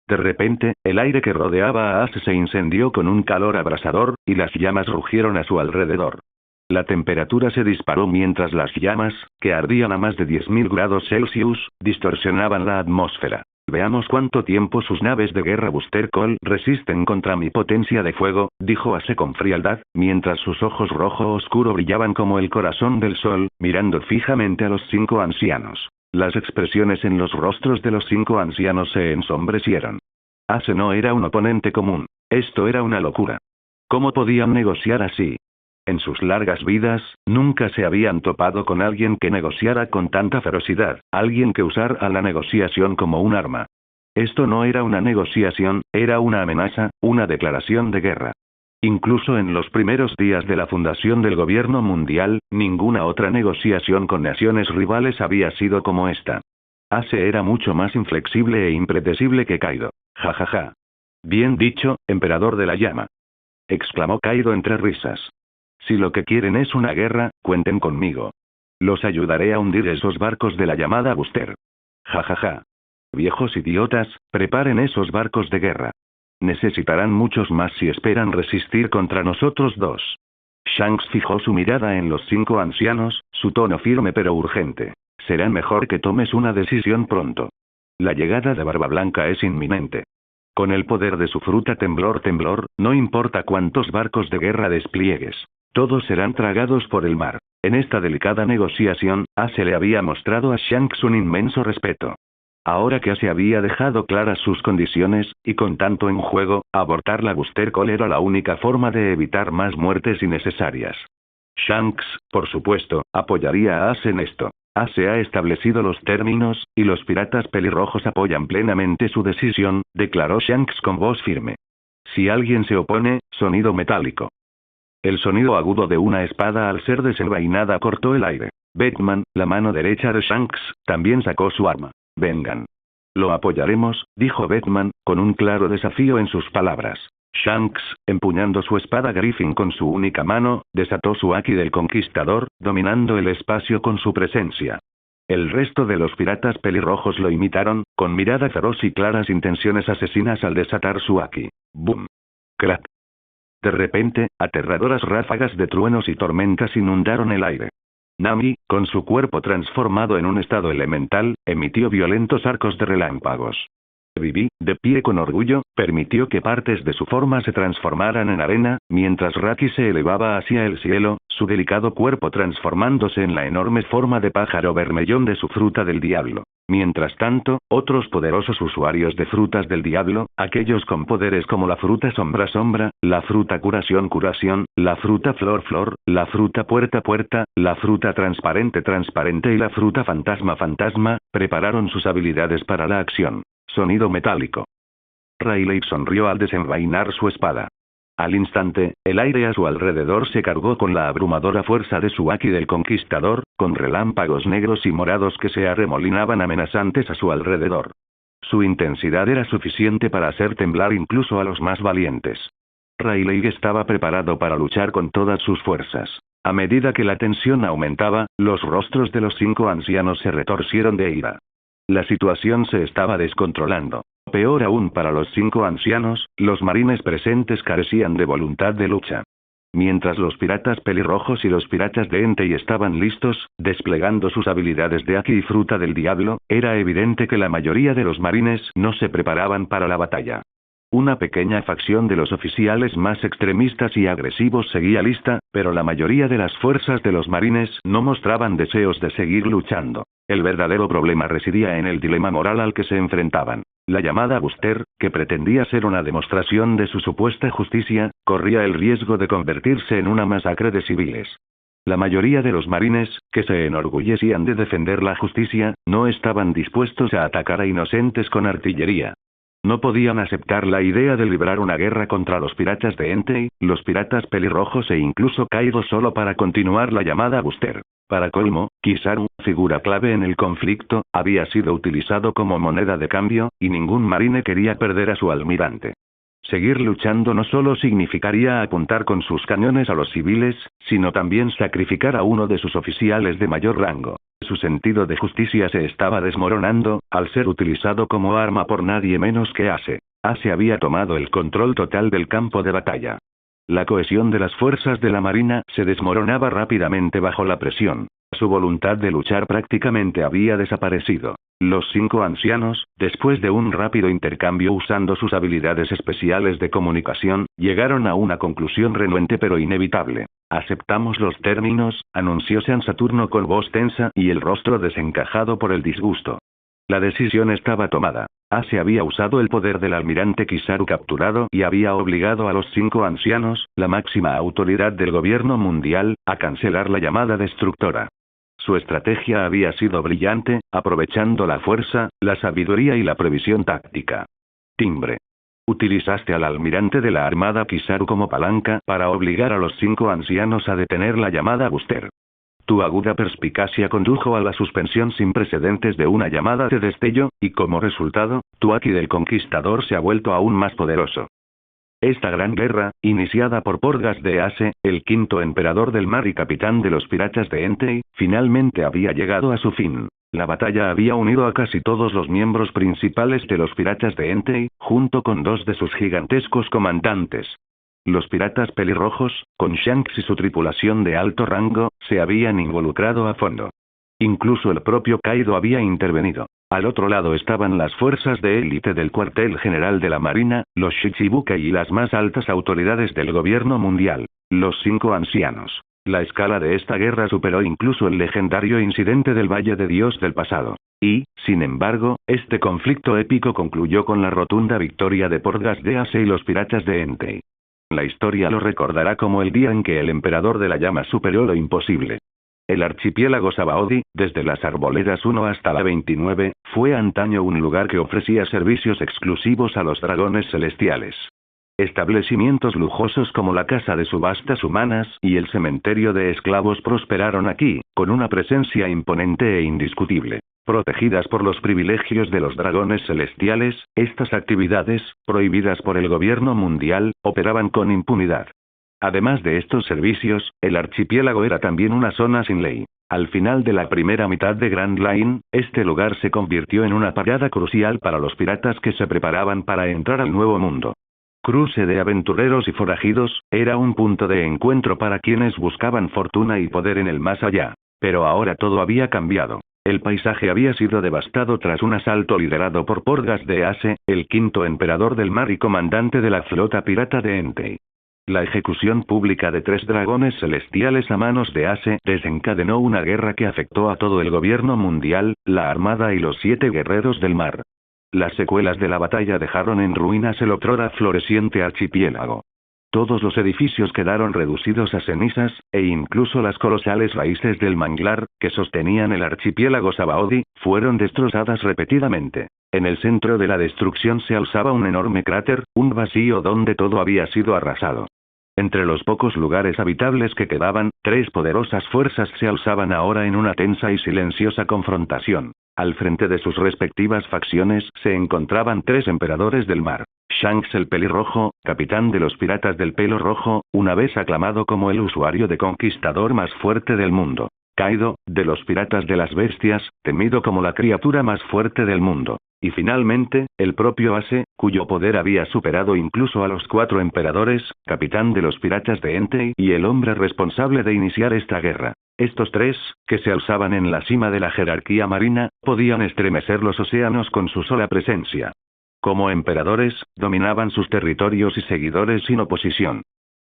De repente, el aire que rodeaba a Ace se incendió con un calor abrasador, y las llamas rugieron a su alrededor. La temperatura se disparó mientras las llamas, que ardían a más de 10.000 grados Celsius, distorsionaban la atmósfera. «Veamos cuánto tiempo sus naves de guerra Booster Call resisten contra mi potencia de fuego», dijo Ace con frialdad, mientras sus ojos rojo oscuro brillaban como el corazón del sol, mirando fijamente a los 5 ancianos. Las expresiones en los rostros de los 5 ancianos se ensombrecieron. Ace no era un oponente común. Esto era una locura. ¿Cómo podían negociar así? En sus largas vidas, nunca se habían topado con alguien que negociara con tanta ferocidad, alguien que usara la negociación como un arma. Esto no era una negociación, era una amenaza, una declaración de guerra. Incluso en los primeros días de la fundación del gobierno mundial, ninguna otra negociación con naciones rivales había sido como esta. Ace era mucho más inflexible e impredecible que Kaido. «Jajaja. Bien dicho, emperador de la llama», exclamó Kaido entre risas. «Si lo que quieren es una guerra, cuenten conmigo. Los ayudaré a hundir esos barcos de la llamada Booster. Jajaja». Viejos idiotas, preparen esos barcos de guerra. Necesitarán muchos más si esperan resistir contra nosotros dos. Shanks fijó su mirada en los 5 ancianos, su tono firme pero urgente. Será mejor que tomes una decisión pronto. La llegada de Barba Blanca es inminente. Con el poder de su fruta temblor, no importa cuántos barcos de guerra despliegues. Todos serán tragados por el mar. En esta delicada negociación, Ace le había mostrado a Shanks un inmenso respeto. Ahora que Ace había dejado claras sus condiciones, y con tanto en juego, abortar la Booster Call era la única forma de evitar más muertes innecesarias. Shanks, por supuesto, apoyaría a Ace en esto. Ace ha establecido los términos, y los piratas pelirrojos apoyan plenamente su decisión, declaró Shanks con voz firme. Si alguien se opone, sonido metálico. El sonido agudo de una espada al ser desenvainada cortó el aire. Batman, la mano derecha de Shanks, también sacó su arma. Vengan. Lo apoyaremos, dijo Batman, con un claro desafío en sus palabras. Shanks, empuñando su espada Griffin con su única mano, desató su haki del conquistador, dominando el espacio con su presencia. El resto de los piratas pelirrojos lo imitaron, con mirada feroz y claras intenciones asesinas al desatar su haki. ¡Bum! ¡Crack! De repente, aterradoras ráfagas de truenos y tormentas inundaron el aire. Nami, con su cuerpo transformado en un estado elemental, emitió violentos arcos de relámpagos. Vivi, de pie con orgullo, permitió que partes de su forma se transformaran en arena, mientras Raki se elevaba hacia el cielo, su delicado cuerpo transformándose en la enorme forma de pájaro vermellón de su fruta del diablo. Mientras tanto, otros poderosos usuarios de frutas del diablo, aquellos con poderes como la fruta sombra, la fruta curación, la fruta flor, la fruta puerta, la fruta transparente y la fruta fantasma, prepararon sus habilidades para la acción. Sonido metálico. Riley sonrió al desenvainar su espada. Al instante, el aire a su alrededor se cargó con la abrumadora fuerza de su haki del conquistador, con relámpagos negros y morados que se arremolinaban amenazantes a su alrededor. Su intensidad era suficiente para hacer temblar incluso a los más valientes. Riley estaba preparado para luchar con todas sus fuerzas. A medida que la tensión aumentaba, los rostros de los 5 ancianos se retorcieron de ira. La situación se estaba descontrolando. Peor aún para los 5 ancianos, los marines presentes carecían de voluntad de lucha. Mientras los piratas pelirrojos y los piratas de Entei estaban listos, desplegando sus habilidades de haki y fruta del diablo, era evidente que la mayoría de los marines no se preparaban para la batalla. Una pequeña facción de los oficiales más extremistas y agresivos seguía lista, pero la mayoría de las fuerzas de los marines no mostraban deseos de seguir luchando. El verdadero problema residía en el dilema moral al que se enfrentaban. La llamada Booster, que pretendía ser una demostración de su supuesta justicia, corría el riesgo de convertirse en una masacre de civiles. La mayoría de los marines, que se enorgullecían de defender la justicia, no estaban dispuestos a atacar a inocentes con artillería. No podían aceptar la idea de librar una guerra contra los piratas de Entei, los piratas pelirrojos e incluso Kaido solo para continuar la llamada Booster. Para colmo, Kizaru, figura clave en el conflicto, había sido utilizado como moneda de cambio, y ningún marine quería perder a su almirante. Seguir luchando no solo significaría apuntar con sus cañones a los civiles, sino también sacrificar a uno de sus oficiales de mayor rango. Su sentido de justicia se estaba desmoronando, al ser utilizado como arma por nadie menos que Ace. Ace había tomado el control total del campo de batalla. La cohesión de las fuerzas de la marina se desmoronaba rápidamente bajo la presión. Su voluntad de luchar prácticamente había desaparecido. Los 5 ancianos, después de un rápido intercambio usando sus habilidades especiales de comunicación, llegaron a una conclusión renuente pero inevitable. Aceptamos los términos, anunció San Saturno con voz tensa y el rostro desencajado por el disgusto. La decisión estaba tomada. Ace había usado el poder del almirante Kizaru capturado y había obligado a los 5 ancianos, la máxima autoridad del gobierno mundial, a cancelar la llamada destructora. Su estrategia había sido brillante, aprovechando la fuerza, la sabiduría y la previsión táctica. Timbre. Utilizaste al almirante de la armada Kizaru como palanca para obligar a los 5 ancianos a detener la llamada Booster. Tu aguda perspicacia condujo a la suspensión sin precedentes de una llamada de destello, y como resultado, tu haki del conquistador se ha vuelto aún más poderoso. Esta gran guerra, iniciada por Porgas de Ace, el quinto emperador del mar y capitán de los piratas de Entei, finalmente había llegado a su fin. La batalla había unido a casi todos los miembros principales de los piratas de Entei, junto con dos de sus gigantescos comandantes. Los piratas pelirrojos, con Shanks y su tripulación de alto rango, se habían involucrado a fondo. Incluso el propio Kaido había intervenido. Al otro lado estaban las fuerzas de élite del cuartel general de la Marina, los Shichibukai y las más altas autoridades del gobierno mundial, los 5 ancianos. La escala de esta guerra superó incluso el legendario incidente del Valle de Dios del pasado. Y, sin embargo, este conflicto épico concluyó con la rotunda victoria de Porgas de Ace y los piratas de Entei. La historia lo recordará como el día en que el emperador de la llama superó lo imposible. El archipiélago Sabaody, desde las Arboledas 1 hasta la 29, fue antaño un lugar que ofrecía servicios exclusivos a los dragones celestiales. Establecimientos lujosos como la casa de subastas humanas y el cementerio de esclavos prosperaron aquí, con una presencia imponente e indiscutible. Protegidas por los privilegios de los dragones celestiales, estas actividades, prohibidas por el gobierno mundial, operaban con impunidad. Además de estos servicios, el archipiélago era también una zona sin ley. Al final de la primera mitad de Grand Line, este lugar se convirtió en una parada crucial para los piratas que se preparaban para entrar al Nuevo Mundo. Cruce de aventureros y forajidos, era un punto de encuentro para quienes buscaban fortuna y poder en el más allá. Pero ahora todo había cambiado. El paisaje había sido devastado tras un asalto liderado por Porgas de Ace, el quinto emperador del mar y comandante de la flota pirata de Entei. La ejecución pública de 3 dragones celestiales a manos de Ace desencadenó una guerra que afectó a todo el gobierno mundial, la armada y los 7 guerreros del mar. Las secuelas de la batalla dejaron en ruinas el otrora floreciente archipiélago. Todos los edificios quedaron reducidos a cenizas, e incluso las colosales raíces del manglar, que sostenían el archipiélago Sabaody, fueron destrozadas repetidamente. En el centro de la destrucción se alzaba un enorme cráter, un vacío donde todo había sido arrasado. Entre los pocos lugares habitables que quedaban, 3 poderosas fuerzas se alzaban ahora en una tensa y silenciosa confrontación. Al frente de sus respectivas facciones se encontraban 3 emperadores del mar. Shanks el pelirrojo, capitán de los piratas del pelo rojo, una vez aclamado como el usuario de conquistador más fuerte del mundo. Kaido, de los piratas de las bestias, temido como la criatura más fuerte del mundo. Y finalmente, el propio Ace, cuyo poder había superado incluso a los 4 emperadores, capitán de los piratas de Entei y el hombre responsable de iniciar esta guerra. Estos 3, que se alzaban en la cima de la jerarquía marina, podían estremecer los océanos con su sola presencia. Como emperadores, dominaban sus territorios y seguidores sin oposición.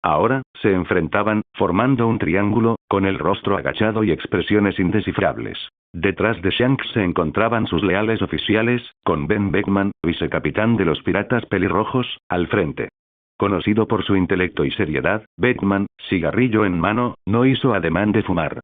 Ahora, se enfrentaban, formando un triángulo, con el rostro agachado y expresiones indescifrables. Detrás de Shanks se encontraban sus leales oficiales, con Ben Beckman, vicecapitán de los piratas pelirrojos, al frente. Conocido por su intelecto y seriedad, Beckman, cigarrillo en mano, no hizo ademán de fumar.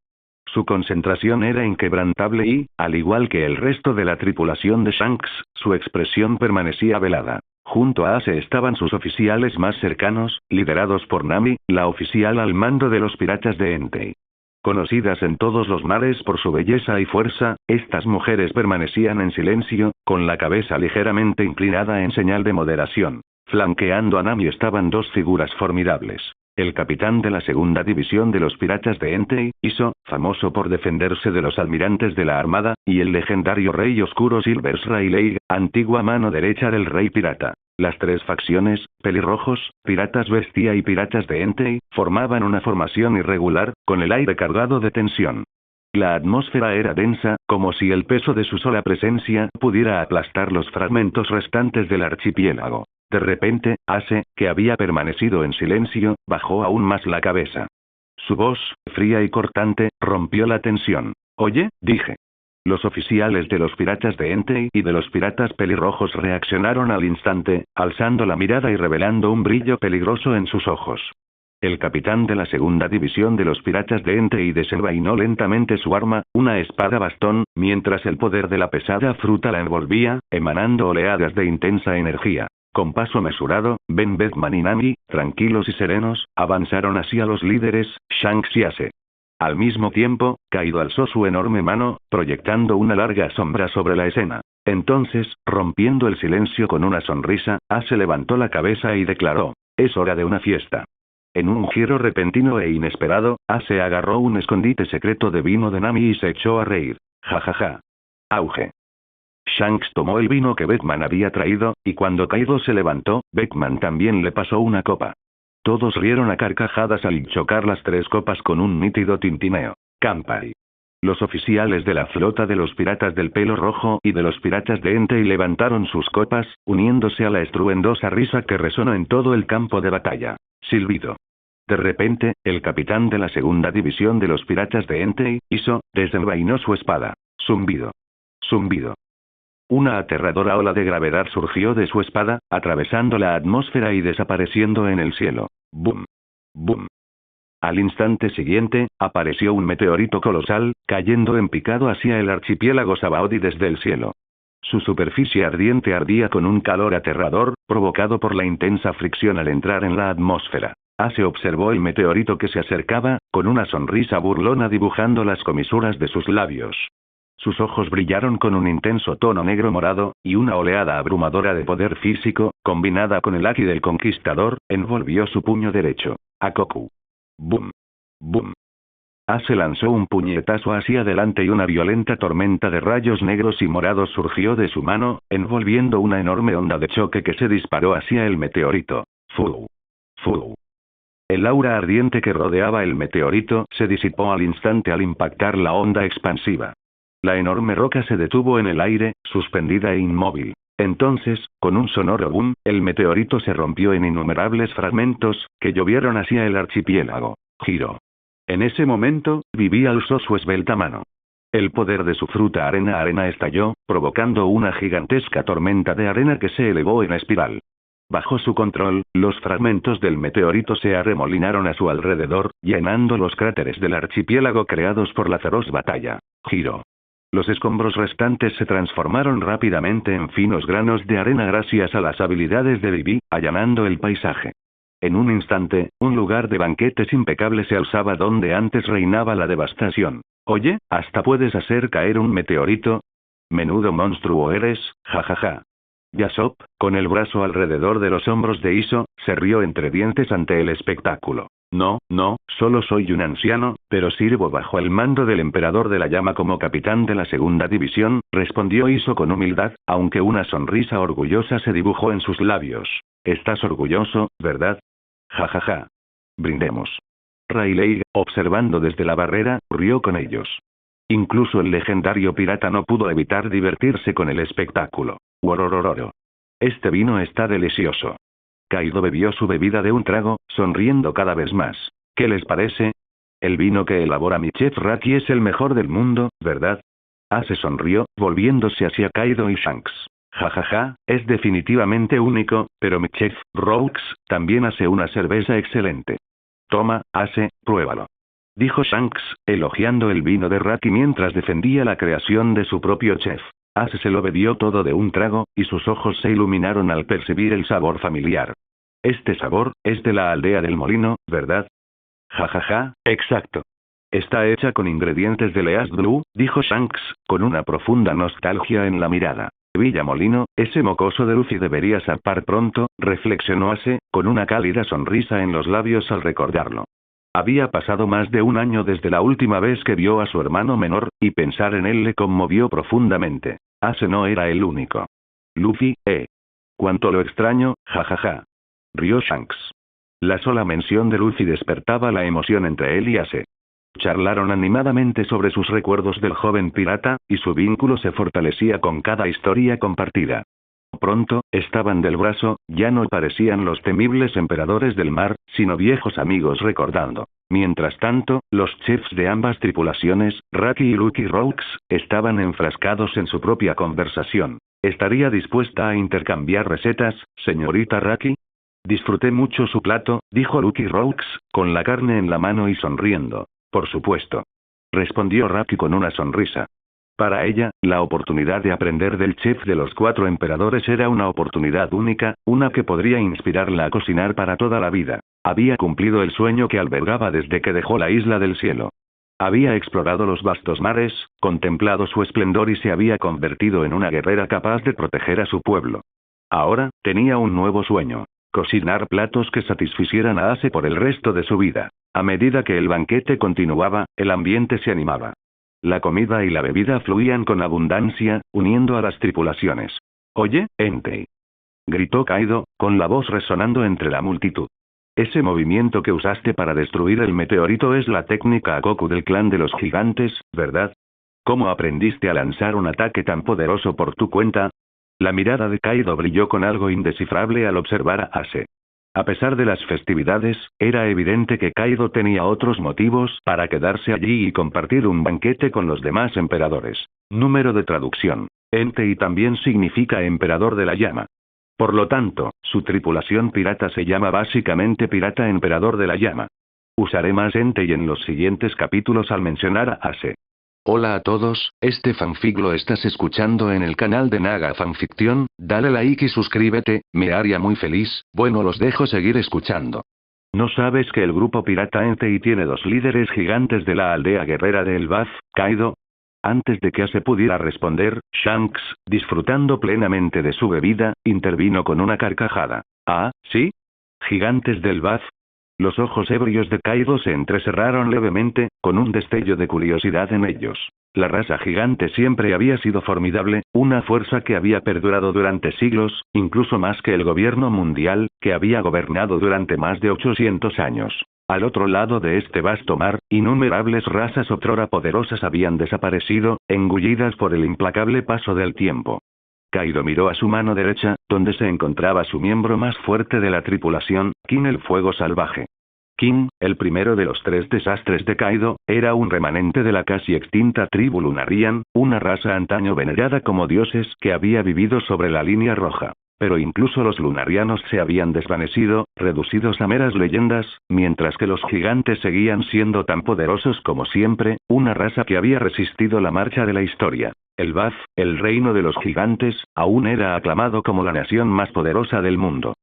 Su concentración era inquebrantable y, al igual que el resto de la tripulación de Shanks, su expresión permanecía velada. Junto a Ace estaban sus oficiales más cercanos, liderados por Nami, la oficial al mando de los piratas de Entei. Conocidas en todos los mares por su belleza y fuerza, estas mujeres permanecían en silencio, con la cabeza ligeramente inclinada en señal de moderación. Flanqueando a Nami estaban 2 figuras formidables. El capitán de la segunda división de los piratas de Entei, Iso, famoso por defenderse de los almirantes de la armada, y el legendario rey oscuro Silvers Rayleigh, antigua mano derecha del rey pirata. Las 3 facciones, pelirrojos, piratas bestia y piratas de Entei, formaban una formación irregular, con el aire cargado de tensión. La atmósfera era densa, como si el peso de su sola presencia pudiera aplastar los fragmentos restantes del archipiélago. De repente, Ace, que había permanecido en silencio, bajó aún más la cabeza. Su voz, fría y cortante, rompió la tensión. «Oye», dije. Los oficiales de los piratas de Entei y de los piratas pelirrojos reaccionaron al instante, alzando la mirada y revelando un brillo peligroso en sus ojos. El capitán de la segunda división de los piratas de Entei desenvainó lentamente su arma, una espada bastón, mientras el poder de la pesada fruta la envolvía, emanando oleadas de intensa energía. Con paso mesurado, Ben Beckman y Nami, tranquilos y serenos, avanzaron hacia los líderes, Shanks y Ace. Al mismo tiempo, Kaido alzó su enorme mano, proyectando una larga sombra sobre la escena. Entonces, rompiendo el silencio con una sonrisa, Ace levantó la cabeza y declaró: Es hora de una fiesta. En un giro repentino e inesperado, Ace agarró un escondite secreto de vino de Nami y se echó a reír. Jajaja. Auge. Shanks tomó el vino que Beckman había traído, y cuando Kaido se levantó, Beckman también le pasó una copa. Todos rieron a carcajadas al chocar las 3 copas con un nítido tintineo. Kanpai. Los oficiales de la flota de los piratas del pelo rojo y de los piratas de Entei levantaron sus copas, uniéndose a la estruendosa risa que resonó en todo el campo de batalla. Silbido. De repente, el capitán de la segunda división de los piratas de Entei, Iso, desenvainó su espada. Zumbido. Zumbido. Una aterradora ola de gravedad surgió de su espada, atravesando la atmósfera y desapareciendo en el cielo. ¡Bum! ¡Bum! Al instante siguiente, apareció un meteorito colosal, cayendo en picado hacia el archipiélago Sabaody desde el cielo. Su superficie ardiente ardía con un calor aterrador, provocado por la intensa fricción al entrar en la atmósfera. Ace observó el meteorito que se acercaba, con una sonrisa burlona dibujando las comisuras de sus labios. Sus ojos brillaron con un intenso tono negro morado, y una oleada abrumadora de poder físico, combinada con el haki del conquistador, envolvió su puño derecho. Akoku. ¡Bum! ¡Bum! Ace lanzó un puñetazo hacia adelante y una violenta tormenta de rayos negros y morados surgió de su mano, envolviendo una enorme onda de choque que se disparó hacia el meteorito. ¡Fu! ¡Fu! El aura ardiente que rodeaba el meteorito se disipó al instante al impactar la onda expansiva. La enorme roca se detuvo en el aire, suspendida e inmóvil. Entonces, con un sonoro boom, el meteorito se rompió en innumerables fragmentos, que llovieron hacia el archipiélago. Giro. En ese momento, Vivi alzó su esbelta mano. El poder de su fruta arena estalló, provocando una gigantesca tormenta de arena que se elevó en espiral. Bajo su control, los fragmentos del meteorito se arremolinaron a su alrededor, llenando los cráteres del archipiélago creados por la feroz batalla. Giro. Los escombros restantes se transformaron rápidamente en finos granos de arena gracias a las habilidades de Vivi, allanando el paisaje. En un instante, un lugar de banquetes impecable se alzaba donde antes reinaba la devastación. Oye, ¿hasta puedes hacer caer un meteorito? Menudo monstruo eres, jajaja. Yasop, con el brazo alrededor de los hombros de Iso, se rió entre dientes ante el espectáculo. No, solo soy un anciano, pero sirvo bajo el mando del emperador de la llama como capitán de la segunda división, respondió Iso con humildad, aunque una sonrisa orgullosa se dibujó en sus labios. Estás orgulloso, ¿verdad? Jajaja. Brindemos. Rayleigh, observando desde la barrera, rió con ellos. Incluso el legendario pirata no pudo evitar divertirse con el espectáculo. Uororororo. Este vino está delicioso. Kaido bebió su bebida de un trago, sonriendo cada vez más. ¿Qué les parece? El vino que elabora mi chef Raki es el mejor del mundo, ¿verdad? Ace sonrió, volviéndose hacia Kaido y Shanks. Jajaja, es definitivamente único, pero mi chef, Roux, también hace una cerveza excelente. Toma, Ace, pruébalo. Dijo Shanks, elogiando el vino de Raki mientras defendía la creación de su propio chef. Ace se lo bebió todo de un trago, y sus ojos se iluminaron al percibir el sabor familiar. Este sabor, es de la aldea del molino, ¿verdad? Jajaja, exacto. Está hecha con ingredientes de Leas Blue, dijo Shanks, con una profunda nostalgia en la mirada. Villa Molino, ese mocoso de Luffy debería zarpar pronto, reflexionó Ace, con una cálida sonrisa en los labios al recordarlo. Había pasado más de un año desde la última vez que vio a su hermano menor, y pensar en él le conmovió profundamente. Ace no era el único. Luffy, Cuánto lo extraño, jajaja. Rió Shanks. La sola mención de Luffy despertaba la emoción entre él y Ace. Charlaron animadamente sobre sus recuerdos del joven pirata, y su vínculo se fortalecía con cada historia compartida. Pronto, estaban del brazo, ya no parecían los temibles emperadores del mar, sino viejos amigos recordando. Mientras tanto, los chefs de ambas tripulaciones, Raki y Lucky Roux, estaban enfrascados en su propia conversación. ¿Estaría dispuesta a intercambiar recetas, señorita Raki? Disfruté mucho su plato, dijo Lucky Roux, con la carne en la mano y sonriendo. Por supuesto. Respondió Raki con una sonrisa. Para ella, la oportunidad de aprender del chef de los 4 emperadores era una oportunidad única, una que podría inspirarla a cocinar para toda la vida. Había cumplido el sueño que albergaba desde que dejó la isla del cielo. Había explorado los vastos mares, contemplado su esplendor y se había convertido en una guerrera capaz de proteger a su pueblo. Ahora, tenía un nuevo sueño. Cocinar platos que satisficieran a Ace por el resto de su vida. A medida que el banquete continuaba, el ambiente se animaba. La comida y la bebida fluían con abundancia, uniendo a las tripulaciones. «Oye, Entei», gritó Kaido, con la voz resonando entre la multitud. «Ese movimiento que usaste para destruir el meteorito es la técnica Akoku del clan de los gigantes, ¿verdad? ¿Cómo aprendiste a lanzar un ataque tan poderoso por tu cuenta?» La mirada de Kaido brilló con algo indescifrable al observar a Ace. A pesar de las festividades, era evidente que Kaido tenía otros motivos para quedarse allí y compartir un banquete con los demás emperadores. Número de traducción. Entei también significa emperador de la llama. Por lo tanto, su tripulación pirata se llama básicamente Pirata Emperador de la Llama. Usaré más Entei en los siguientes capítulos al mencionar a Ace. Hola a todos, este fanfic lo estás escuchando en el canal de Naga Fanfiction, dale like y suscríbete, me haría muy feliz, bueno los dejo seguir escuchando. ¿No sabes que el grupo pirata Entei tiene 2 líderes gigantes de la aldea guerrera de Elbaf, Kaido? Antes de que Ace pudiera responder, Shanks, disfrutando plenamente de su bebida, intervino con una carcajada. ¿Ah, sí? ¿Gigantes del Elbaf? Los ojos ebrios de Kaido se entrecerraron levemente, con un destello de curiosidad en ellos. La raza gigante siempre había sido formidable, una fuerza que había perdurado durante siglos, incluso más que el gobierno mundial, que había gobernado durante más de 800 años. Al otro lado de este vasto mar, innumerables razas otrora poderosas habían desaparecido, engullidas por el implacable paso del tiempo. Kaido miró a su mano derecha, donde se encontraba su miembro más fuerte de la tripulación, King el Fuego Salvaje. King, el primero de los 3 desastres de Kaido, era un remanente de la casi extinta tribu Lunarian, una raza antaño venerada como dioses que había vivido sobre la línea roja. Pero incluso los lunarianos se habían desvanecido, reducidos a meras leyendas, mientras que los gigantes seguían siendo tan poderosos como siempre, una raza que había resistido la marcha de la historia. Elbaf, el reino de los gigantes, aún era aclamado como la nación más poderosa del mundo.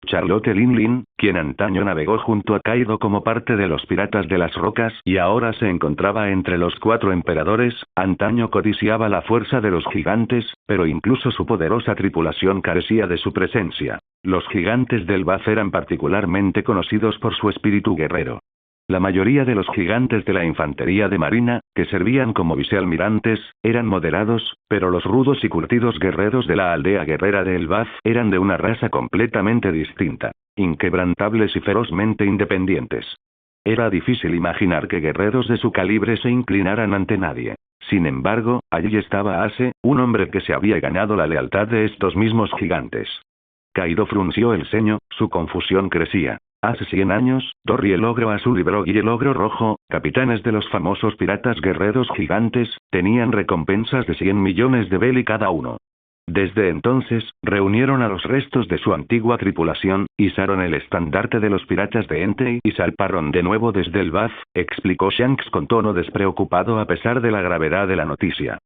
Charlotte Linlin, quien antaño navegó junto a Kaido como parte de los Piratas de las Rocas y ahora se encontraba entre los 4 emperadores, antaño codiciaba la fuerza de los gigantes, pero incluso su poderosa tripulación carecía de su presencia. Los gigantes del Elbaf eran particularmente conocidos por su espíritu guerrero. La mayoría de los gigantes de la infantería de marina, que servían como vicealmirantes, eran moderados, pero los rudos y curtidos guerreros de la aldea guerrera de Elbaf eran de una raza completamente distinta, inquebrantables y ferozmente independientes. Era difícil imaginar que guerreros de su calibre se inclinaran ante nadie. Sin embargo, allí estaba Ace, un hombre que se había ganado la lealtad de estos mismos gigantes. Kaido frunció el ceño, su confusión crecía. Hace 100 años, Dory el ogro azul y Brogy el ogro rojo, capitanes de los famosos piratas guerreros gigantes, tenían recompensas de 100 millones de beli cada uno. Desde entonces, reunieron a los restos de su antigua tripulación, izaron el estandarte de los piratas de Entei y salparon de nuevo desde el Elbaf, explicó Shanks con tono despreocupado a pesar de la gravedad de la noticia.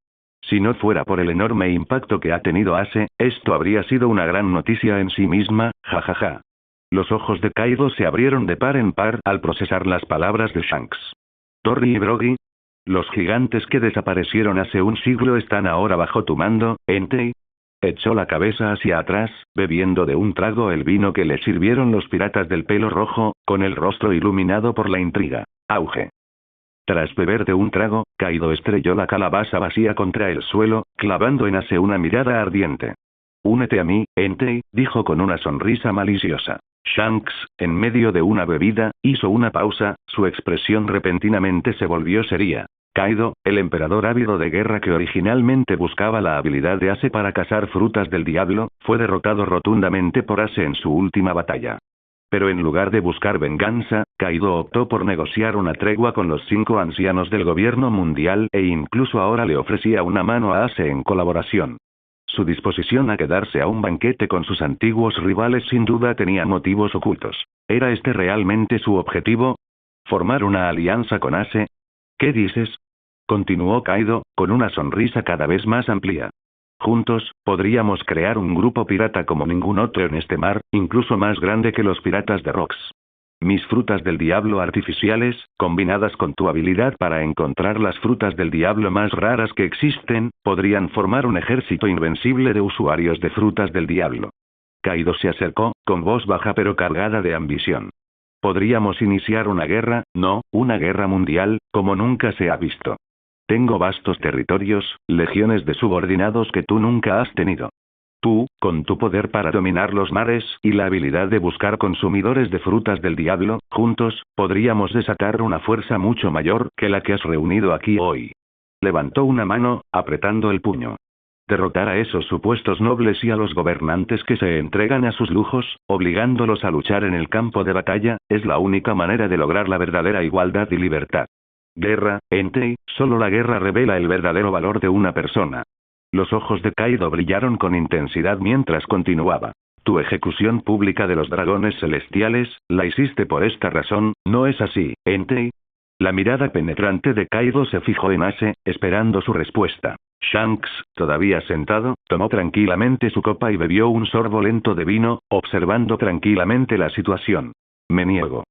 Si no fuera por el enorme impacto que ha tenido Ace, esto habría sido una gran noticia en sí misma, jajaja. Los ojos de Kaido se abrieron de par en par al procesar las palabras de Shanks. Dory y Brogy. Los gigantes que desaparecieron hace un siglo están ahora bajo tu mando, Entei. Echó la cabeza hacia atrás, bebiendo de un trago el vino que le sirvieron los piratas del pelo rojo, con el rostro iluminado por la intriga. Auge. Tras beber de un trago, Kaido estrelló la calabaza vacía contra el suelo, clavando en Ace una mirada ardiente. Únete a mí, Entei, dijo con una sonrisa maliciosa. Shanks, en medio de una bebida, hizo una pausa, su expresión repentinamente se volvió seria. Kaido, el emperador ávido de guerra que originalmente buscaba la habilidad de Ace para cazar frutas del diablo, fue derrotado rotundamente por Ace en su última batalla. Pero en lugar de buscar venganza, Kaido optó por negociar una tregua con los 5 ancianos del gobierno mundial e incluso ahora le ofrecía una mano a Ace en colaboración. Su disposición a quedarse a un banquete con sus antiguos rivales sin duda tenía motivos ocultos. ¿Era este realmente su objetivo? ¿Formar una alianza con Ace? ¿Qué dices? Continuó Kaido, con una sonrisa cada vez más amplia. Juntos, podríamos crear un grupo pirata como ningún otro en este mar, incluso más grande que los piratas de Rocks. Mis frutas del diablo artificiales, combinadas con tu habilidad para encontrar las frutas del diablo más raras que existen, podrían formar un ejército invencible de usuarios de frutas del diablo. Kaido se acercó, con voz baja pero cargada de ambición. Podríamos iniciar una guerra, no, una guerra mundial, como nunca se ha visto. Tengo vastos territorios, legiones de subordinados que tú nunca has tenido. Tú, con tu poder para dominar los mares y la habilidad de buscar consumidores de frutas del diablo, juntos, podríamos desatar una fuerza mucho mayor que la que has reunido aquí hoy. Levantó una mano, apretando el puño. Derrotar a esos supuestos nobles y a los gobernantes que se entregan a sus lujos, obligándolos a luchar en el campo de batalla, es la única manera de lograr la verdadera igualdad y libertad. Guerra, Entei, solo la guerra revela el verdadero valor de una persona. Los ojos de Kaido brillaron con intensidad mientras continuaba. Tu ejecución pública de los dragones celestiales, la hiciste por esta razón, ¿no es así, Entei? La mirada penetrante de Kaido se fijó en Ace, esperando su respuesta. Shanks, todavía sentado, tomó tranquilamente su copa y bebió un sorbo lento de vino, observando tranquilamente la situación. Me niego.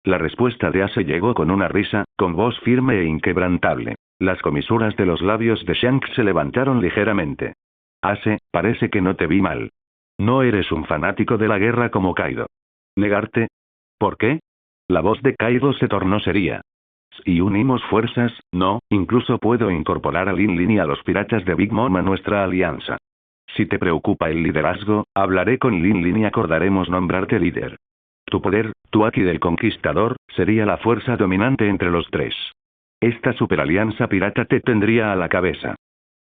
La respuesta de Ace llegó con una risa, con voz firme e inquebrantable. Las comisuras de los labios de Shanks se levantaron ligeramente. Ace, parece que no te vi mal. No eres un fanático de la guerra como Kaido. ¿Negarte? ¿Por qué? La voz de Kaido se tornó seria. Si unimos fuerzas, no, incluso puedo incorporar a Lin Lin y a los piratas de Big Mom a nuestra alianza. Si te preocupa el liderazgo, hablaré con Lin Lin y acordaremos nombrarte líder. Tu poder, tu Haki del Conquistador, sería la fuerza dominante entre los tres. Esta superalianza pirata te tendría a la cabeza.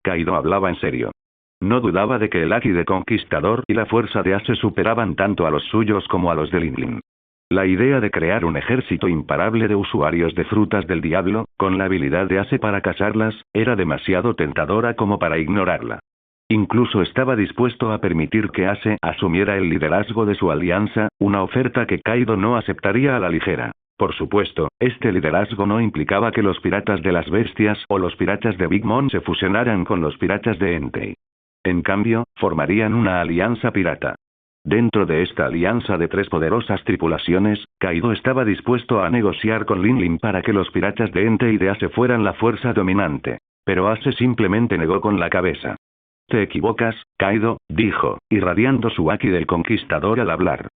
Kaido hablaba en serio. No dudaba de que el Haki de Conquistador y la fuerza de Ace superaban tanto a los suyos como a los de Lin Lin. La idea de crear un ejército imparable de usuarios de frutas del diablo, con la habilidad de Ace para cazarlas, era demasiado tentadora como para ignorarla. Incluso estaba dispuesto a permitir que Ace asumiera el liderazgo de su alianza, una oferta que Kaido no aceptaría a la ligera. Por supuesto, este liderazgo no implicaba que los piratas de las bestias o los piratas de Big Mom se fusionaran con los piratas de Entei. En cambio, formarían una alianza pirata. Dentro de esta alianza de tres poderosas tripulaciones, Kaido estaba dispuesto a negociar con Lin Lin para que los piratas de Entei y de Ace fueran la fuerza dominante. Pero Ace simplemente negó con la cabeza. Te equivocas, Kaido, dijo, irradiando su Haki del Conquistador al hablar.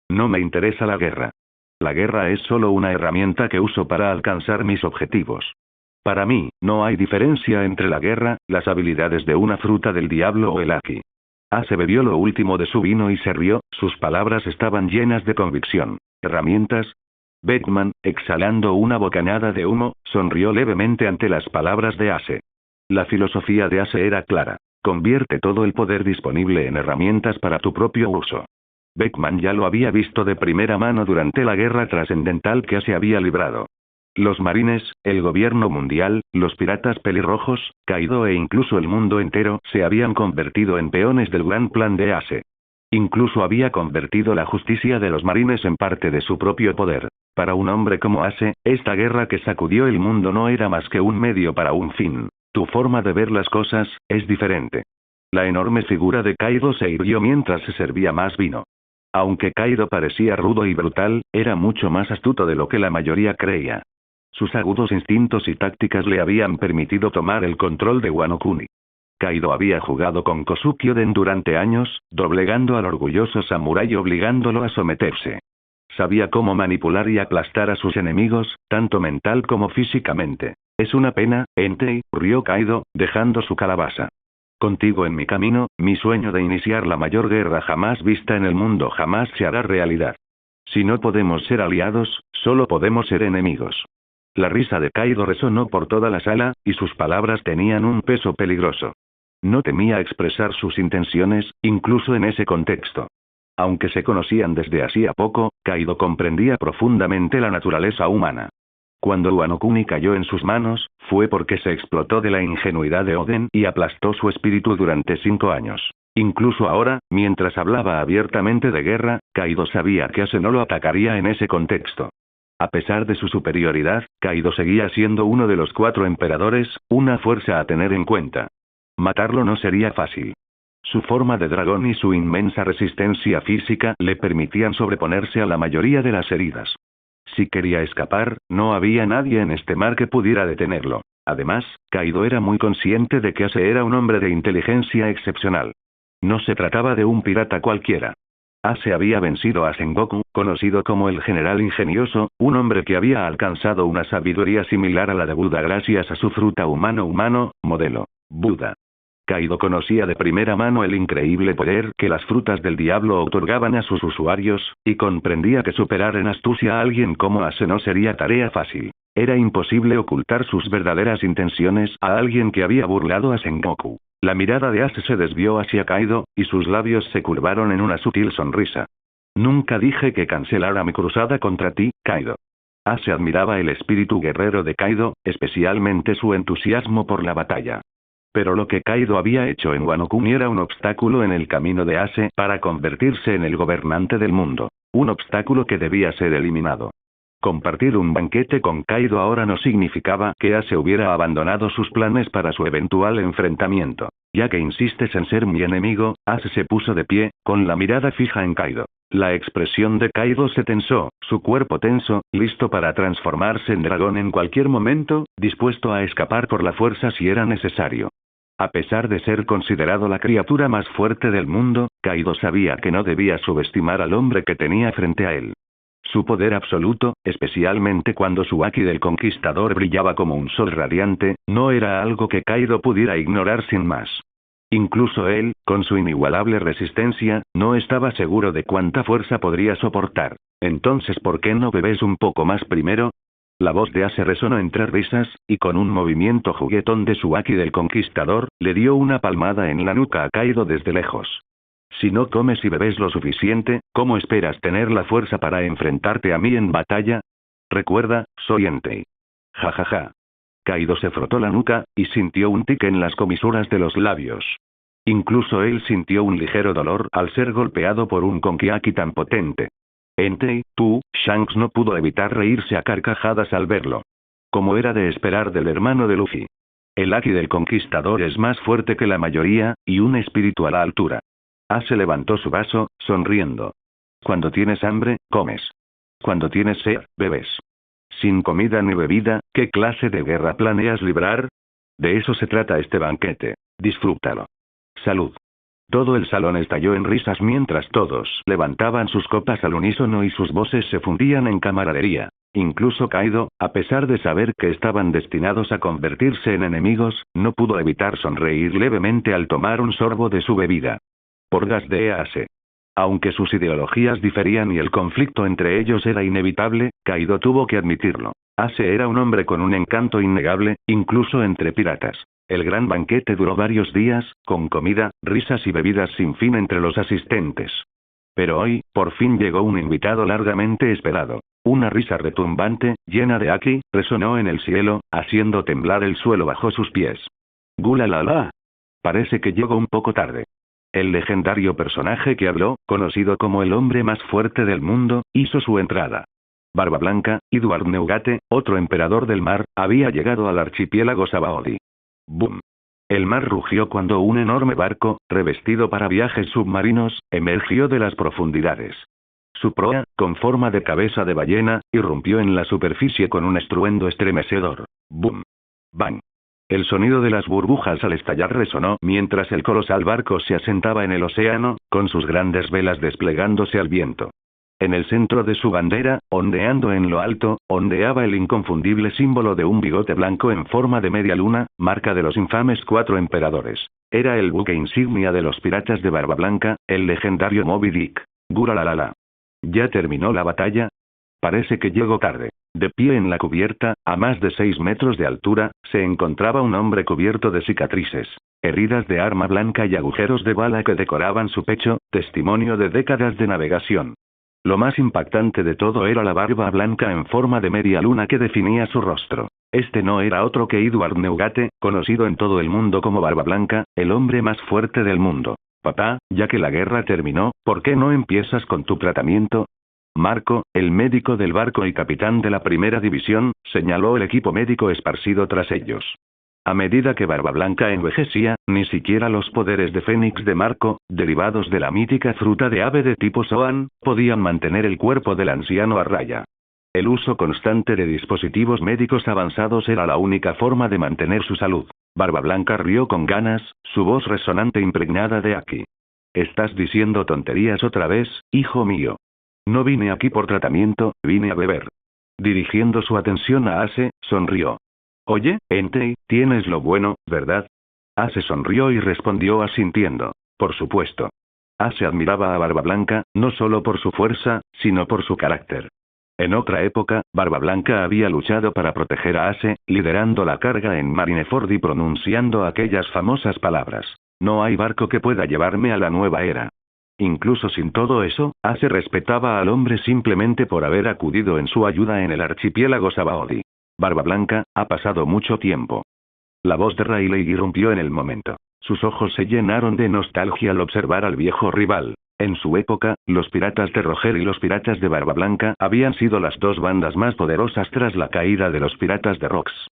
No me interesa la guerra. La guerra es solo una herramienta que uso para alcanzar mis objetivos. Para mí, no hay diferencia entre la guerra, las habilidades de una fruta del diablo o el Haki. Ace bebió lo último de su vino y se rió, sus palabras estaban llenas de convicción. ¿Herramientas? Beckman, exhalando una bocanada de humo, sonrió levemente ante las palabras de Ace. La filosofía de Ace era clara. Convierte todo el poder disponible en herramientas para tu propio uso. Beckman ya lo había visto de primera mano durante la guerra trascendental que se había librado. Los marines, el gobierno mundial, los piratas pelirrojos, Kaido e incluso el mundo entero se habían convertido en peones del gran plan de Ace. Incluso había convertido la justicia de los marines en parte de su propio poder. Para un hombre como Ace, esta guerra que sacudió el mundo no era más que un medio para un fin. Tu forma de ver las cosas es diferente. La enorme figura de Kaido se irguió mientras se servía más vino. Aunque Kaido parecía rudo y brutal, era mucho más astuto de lo que la mayoría creía. Sus agudos instintos y tácticas le habían permitido tomar el control de Wano Kuni. Kaido había jugado con Kosuke Oden durante años, doblegando al orgulloso samurái y obligándolo a someterse. Sabía cómo manipular y aplastar a sus enemigos, tanto mental como físicamente. Es una pena, Entei, rió Kaido, dejando su calabaza. Contigo en mi camino, mi sueño de iniciar la mayor guerra jamás vista en el mundo jamás se hará realidad. Si no podemos ser aliados, solo podemos ser enemigos. La risa de Kaido resonó por toda la sala, y sus palabras tenían un peso peligroso. No temía expresar sus intenciones, incluso en ese contexto. Aunque se conocían desde hacía poco, Kaido comprendía profundamente la naturaleza humana. Cuando Wano Kuni cayó en sus manos, fue porque se explotó de la ingenuidad de Oden y aplastó su espíritu durante 5 años. Incluso ahora, mientras hablaba abiertamente de guerra, Kaido sabía que Ace no lo atacaría en ese contexto. A pesar de su superioridad, Kaido seguía siendo uno de los 4 emperadores, una fuerza a tener en cuenta. Matarlo no sería fácil. Su forma de dragón y su inmensa resistencia física le permitían sobreponerse a la mayoría de las heridas. Si quería escapar, no había nadie en este mar que pudiera detenerlo. Además, Kaido era muy consciente de que Ace era un hombre de inteligencia excepcional. No se trataba de un pirata cualquiera. Ase había vencido a Sengoku, conocido como el general ingenioso, un hombre que había alcanzado una sabiduría similar a la de Buda gracias a su fruta humano, modelo Buda. Kaido conocía de primera mano el increíble poder que las frutas del diablo otorgaban a sus usuarios, y comprendía que superar en astucia a alguien como Ase no sería tarea fácil. Era imposible ocultar sus verdaderas intenciones a alguien que había burlado a Sengoku. La mirada de Ase se desvió hacia Kaido, y sus labios se curvaron en una sutil sonrisa. Nunca dije que cancelara mi cruzada contra ti, Kaido. Ase admiraba el espíritu guerrero de Kaido, especialmente su entusiasmo por la batalla. Pero lo que Kaido había hecho en Wano Kuni era un obstáculo en el camino de Ase para convertirse en el gobernante del mundo. Un obstáculo que debía ser eliminado. Compartir un banquete con Kaido ahora no significaba que Ase hubiera abandonado sus planes para su eventual enfrentamiento. Ya que insistes en ser mi enemigo, Ase se puso de pie, con la mirada fija en Kaido. La expresión de Kaido se tensó, su cuerpo tenso, listo para transformarse en dragón en cualquier momento, dispuesto a escapar por la fuerza si era necesario. A pesar de ser considerado la criatura más fuerte del mundo, Kaido sabía que no debía subestimar al hombre que tenía frente a él. Su poder absoluto, especialmente cuando su Haki del Conquistador brillaba como un sol radiante, no era algo que Kaido pudiera ignorar sin más. Incluso él, con su inigualable resistencia, no estaba seguro de cuánta fuerza podría soportar. Entonces, ¿por qué no bebes un poco más primero? La voz de Ase resonó entre risas, y con un movimiento juguetón de su Haki del Conquistador, le dio una palmada en la nuca a Kaido desde lejos. Si no comes y bebes lo suficiente, ¿cómo esperas tener la fuerza para enfrentarte a mí en batalla? Recuerda, soy Entei. Jajaja. Kaido se frotó la nuca, y sintió un tic en las comisuras de los labios. Incluso él sintió un ligero dolor al ser golpeado por un Konki-Haki tan potente. Entei, tú, Shanks no pudo evitar reírse a carcajadas al verlo. Como era de esperar del hermano de Luffy. El Haki del Conquistador es más fuerte que la mayoría, y un espíritu a la altura. Ase levantó su vaso, sonriendo. Cuando tienes hambre, comes. Cuando tienes sed, bebes. Sin comida ni bebida, ¿qué clase de guerra planeas librar? De eso se trata este banquete. Disfrútalo. Salud. Todo el salón estalló en risas mientras todos levantaban sus copas al unísono y sus voces se fundían en camaradería. Incluso Kaido, a pesar de saber que estaban destinados a convertirse en enemigos, no pudo evitar sonreír levemente al tomar un sorbo de su bebida. Porgas de Ase. Aunque sus ideologías diferían y el conflicto entre ellos era inevitable, Kaido tuvo que admitirlo. Ase era un hombre con un encanto innegable, incluso entre piratas. El gran banquete duró varios días, con comida, risas y bebidas sin fin entre los asistentes. Pero hoy, por fin llegó un invitado largamente esperado. Una risa retumbante, llena de Haki, resonó en el cielo, haciendo temblar el suelo bajo sus pies. ¡Gulalala! Parece que llegó un poco tarde. El legendario personaje que habló, conocido como el hombre más fuerte del mundo, hizo su entrada. Barba Blanca, Edward Neugate, otro emperador del mar, había llegado al archipiélago Sabaody. ¡Bum! El mar rugió cuando un enorme barco, revestido para viajes submarinos, emergió de las profundidades. Su proa, con forma de cabeza de ballena, irrumpió en la superficie con un estruendo estremecedor. ¡Bum! ¡Bang! El sonido de las burbujas al estallar resonó mientras el colosal barco se asentaba en el océano, con sus grandes velas desplegándose al viento. En el centro de su bandera, ondeando en lo alto, ondeaba el inconfundible símbolo de un bigote blanco en forma de media luna, marca de los infames 4 emperadores. Era el buque insignia de los piratas de Barba Blanca, el legendario Moby Dick. Guralalala. ¿Ya terminó la batalla? Parece que llegó tarde. De pie en la cubierta, a más de 6 metros de altura, se encontraba un hombre cubierto de cicatrices, heridas de arma blanca y agujeros de bala que decoraban su pecho, testimonio de décadas de navegación. Lo más impactante de todo era la barba blanca en forma de media luna que definía su rostro. Este no era otro que Edward Neugate, conocido en todo el mundo como Barba Blanca, el hombre más fuerte del mundo. Papá, ya que la guerra terminó, ¿por qué no empiezas con tu tratamiento? Marco, el médico del barco y capitán de la primera división, señaló el equipo médico esparcido tras ellos. A medida que Barba Blanca envejecía, ni siquiera los poderes de Fénix de Marco, derivados de la mítica fruta de ave de tipo Zoan, podían mantener el cuerpo del anciano a raya. El uso constante de dispositivos médicos avanzados era la única forma de mantener su salud. Barba Blanca rió con ganas, su voz resonante impregnada de Haki. Estás diciendo tonterías otra vez, hijo mío. No vine aquí por tratamiento, vine a beber. Dirigiendo su atención a Ace, sonrió. Oye, Entei, tienes lo bueno, ¿verdad? Ace sonrió y respondió asintiendo. Por supuesto. Ace admiraba a Barba Blanca, no solo por su fuerza, sino por su carácter. En otra época, Barba Blanca había luchado para proteger a Ace, liderando la carga en Marineford y pronunciando aquellas famosas palabras. No hay barco que pueda llevarme a la nueva era. Incluso sin todo eso, Ace respetaba al hombre simplemente por haber acudido en su ayuda en el archipiélago Sabaody. Barba Blanca, ha pasado mucho tiempo. La voz de Rayleigh irrumpió en el momento. Sus ojos se llenaron de nostalgia al observar al viejo rival. En su época, los piratas de Roger y los piratas de Barba Blanca habían sido las dos bandas más poderosas tras la caída de los piratas de Rocks.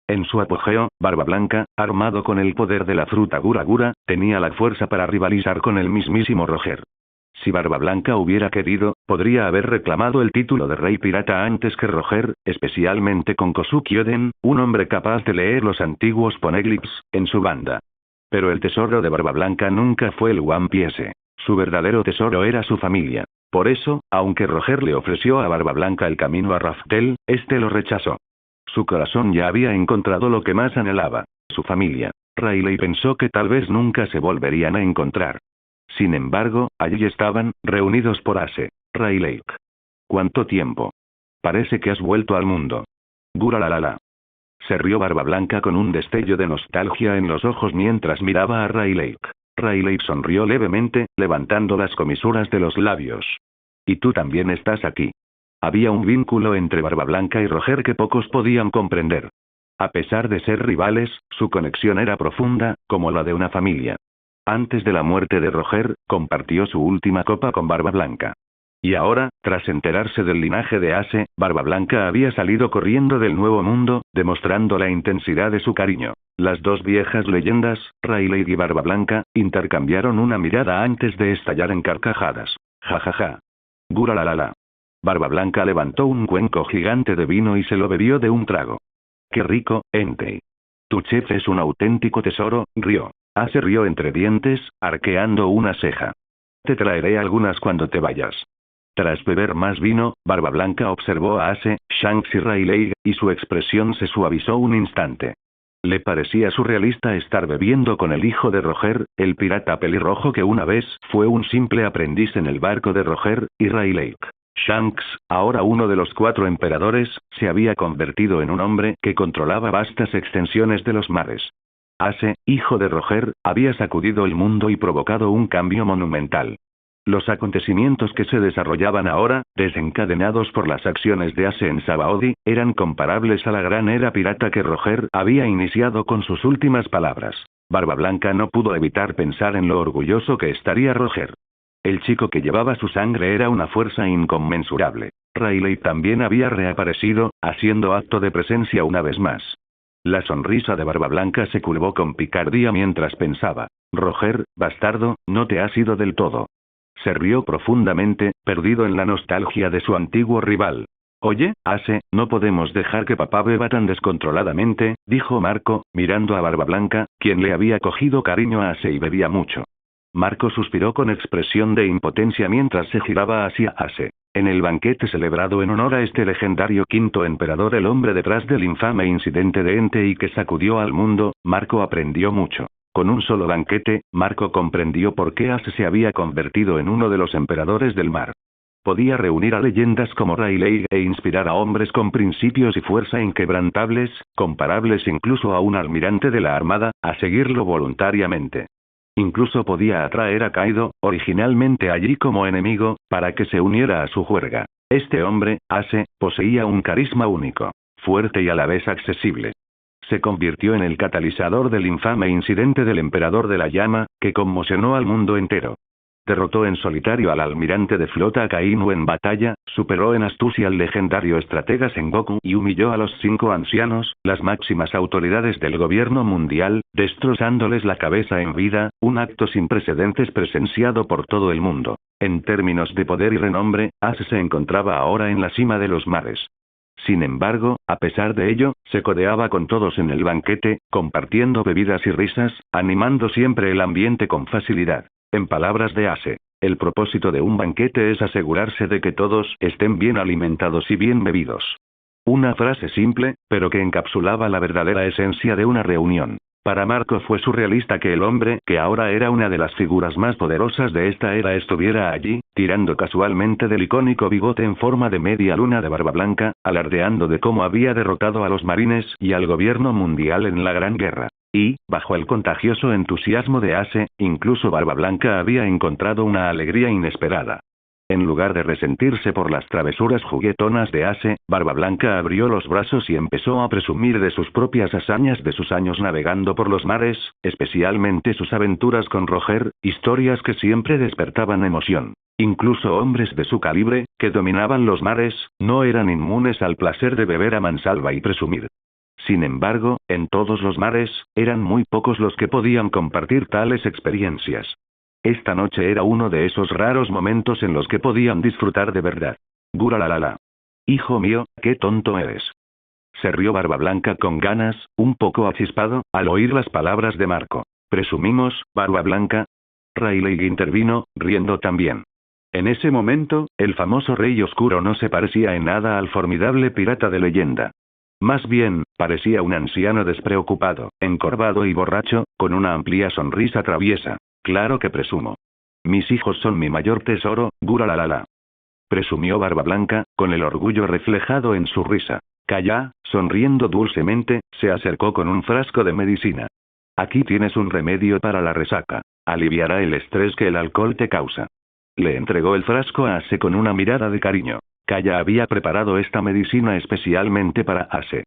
En su apogeo, Barba Blanca, armado con el poder de la fruta Gura Gura, tenía la fuerza para rivalizar con el mismísimo Roger. Si Barba Blanca hubiera querido, podría haber reclamado el título de rey pirata antes que Roger, especialmente con Kosuke Oden, un hombre capaz de leer los antiguos poneglyphs, en su banda. Pero el tesoro de Barba Blanca nunca fue el One Piece. Su verdadero tesoro era su familia. Por eso, aunque Roger le ofreció a Barba Blanca el camino a Raftel, este lo rechazó. Su corazón ya había encontrado lo que más anhelaba, su familia. Rayleigh pensó que tal vez nunca se volverían a encontrar. Sin embargo, allí estaban, reunidos por Ace. Rayleigh. ¿Cuánto tiempo? Parece que has vuelto al mundo. Gura la la la. Se rió Barba Blanca con un destello de nostalgia en los ojos mientras miraba a Rayleigh. Rayleigh sonrió levemente, levantando las comisuras de los labios. Y tú también estás aquí. Había un vínculo entre Barba Blanca y Roger que pocos podían comprender. A pesar de ser rivales, su conexión era profunda, como la de una familia. Antes de la muerte de Roger, compartió su última copa con Barba Blanca. Y ahora, tras enterarse del linaje de Ace, Barba Blanca había salido corriendo del Nuevo Mundo, demostrando la intensidad de su cariño. Las dos viejas leyendas, Rayleigh y Barba Blanca, intercambiaron una mirada antes de estallar en carcajadas. Ja ja ja. Gura la la la. Barba Blanca levantó un cuenco gigante de vino y se lo bebió de un trago. ¡Qué rico, Entei! Tu chef es un auténtico tesoro, rió. Ace rió entre dientes, arqueando una ceja. Te traeré algunas cuando te vayas. Tras beber más vino, Barba Blanca observó a Ace, Shanks y Rayleigh, y su expresión se suavizó un instante. Le parecía surrealista estar bebiendo con el hijo de Roger, el pirata pelirrojo que una vez fue un simple aprendiz en el barco de Roger, y Rayleigh. Shanks, ahora uno de los 4 emperadores, se había convertido en un hombre que controlaba vastas extensiones de los mares. Ace, hijo de Roger, había sacudido el mundo y provocado un cambio monumental. Los acontecimientos que se desarrollaban ahora, desencadenados por las acciones de Ace en Sabaody, eran comparables a la gran era pirata que Roger había iniciado con sus últimas palabras. Barba Blanca no pudo evitar pensar en lo orgulloso que estaría Roger. El chico que llevaba su sangre era una fuerza inconmensurable. Rayleigh también había reaparecido, haciendo acto de presencia una vez más. La sonrisa de Barba Blanca se curvó con picardía mientras pensaba. Roger, bastardo, no te has ido del todo. Se rió profundamente, perdido en la nostalgia de su antiguo rival. Oye, Ace, no podemos dejar que papá beba tan descontroladamente, dijo Marco, mirando a Barba Blanca, quien le había cogido cariño a Ace y bebía mucho. Marco suspiró con expresión de impotencia mientras se giraba hacia Ace. En el banquete celebrado en honor a este legendario quinto emperador, el hombre detrás del infame incidente de Entei que sacudió al mundo, Marco aprendió mucho. Con un solo banquete, Marco comprendió por qué Ace se había convertido en uno de los emperadores del mar. Podía reunir a leyendas como Rayleigh e inspirar a hombres con principios y fuerza inquebrantables, comparables incluso a un almirante de la armada, a seguirlo voluntariamente. Incluso podía atraer a Kaido, originalmente allí como enemigo, para que se uniera a su juerga. Este hombre, Ace, poseía un carisma único, fuerte y a la vez accesible. Se convirtió en el catalizador del infame incidente del Emperador de la Llama, que conmocionó al mundo entero. Derrotó en solitario al almirante de flota Akainu en batalla, superó en astucia al legendario estratega Sengoku y humilló a los 5 ancianos, las máximas autoridades del gobierno mundial, destrozándoles la cabeza en vida, un acto sin precedentes presenciado por todo el mundo. En términos de poder y renombre, Ace se encontraba ahora en la cima de los mares. Sin embargo, a pesar de ello, se codeaba con todos en el banquete, compartiendo bebidas y risas, animando siempre el ambiente con facilidad. En palabras de Ase, el propósito de un banquete es asegurarse de que todos estén bien alimentados y bien bebidos. Una frase simple, pero que encapsulaba la verdadera esencia de una reunión. Para Marco fue surrealista que el hombre, que ahora era una de las figuras más poderosas de esta era, estuviera allí, tirando casualmente del icónico bigote en forma de media luna de Barba Blanca, alardeando de cómo había derrotado a los marines y al gobierno mundial en la Gran Guerra. Y, bajo el contagioso entusiasmo de Ase, incluso Barba Blanca había encontrado una alegría inesperada. En lugar de resentirse por las travesuras juguetonas de Ase, Barba Blanca abrió los brazos y empezó a presumir de sus propias hazañas de sus años navegando por los mares, especialmente sus aventuras con Roger, historias que siempre despertaban emoción. Incluso hombres de su calibre, que dominaban los mares, no eran inmunes al placer de beber a mansalva y presumir. Sin embargo, en todos los mares, eran muy pocos los que podían compartir tales experiencias. Esta noche era uno de esos raros momentos en los que podían disfrutar de verdad. Guralalala. Hijo mío, qué tonto eres. Se rió Barba Blanca con ganas, un poco achispado, al oír las palabras de Marco. ¿Presumimos, Barba Blanca? Rayleigh intervino, riendo también. En ese momento, el famoso Rey Oscuro no se parecía en nada al formidable pirata de leyenda. Más bien, parecía un anciano despreocupado, encorvado y borracho, con una amplia sonrisa traviesa. Claro que presumo. Mis hijos son mi mayor tesoro, guralalala. Presumió Barba Blanca, con el orgullo reflejado en su risa. Calla, sonriendo dulcemente, se acercó con un frasco de medicina. Aquí tienes un remedio para la resaca. Aliviará el estrés que el alcohol te causa. Le entregó el frasco a Ase con una mirada de cariño. Calla había preparado esta medicina especialmente para Ase.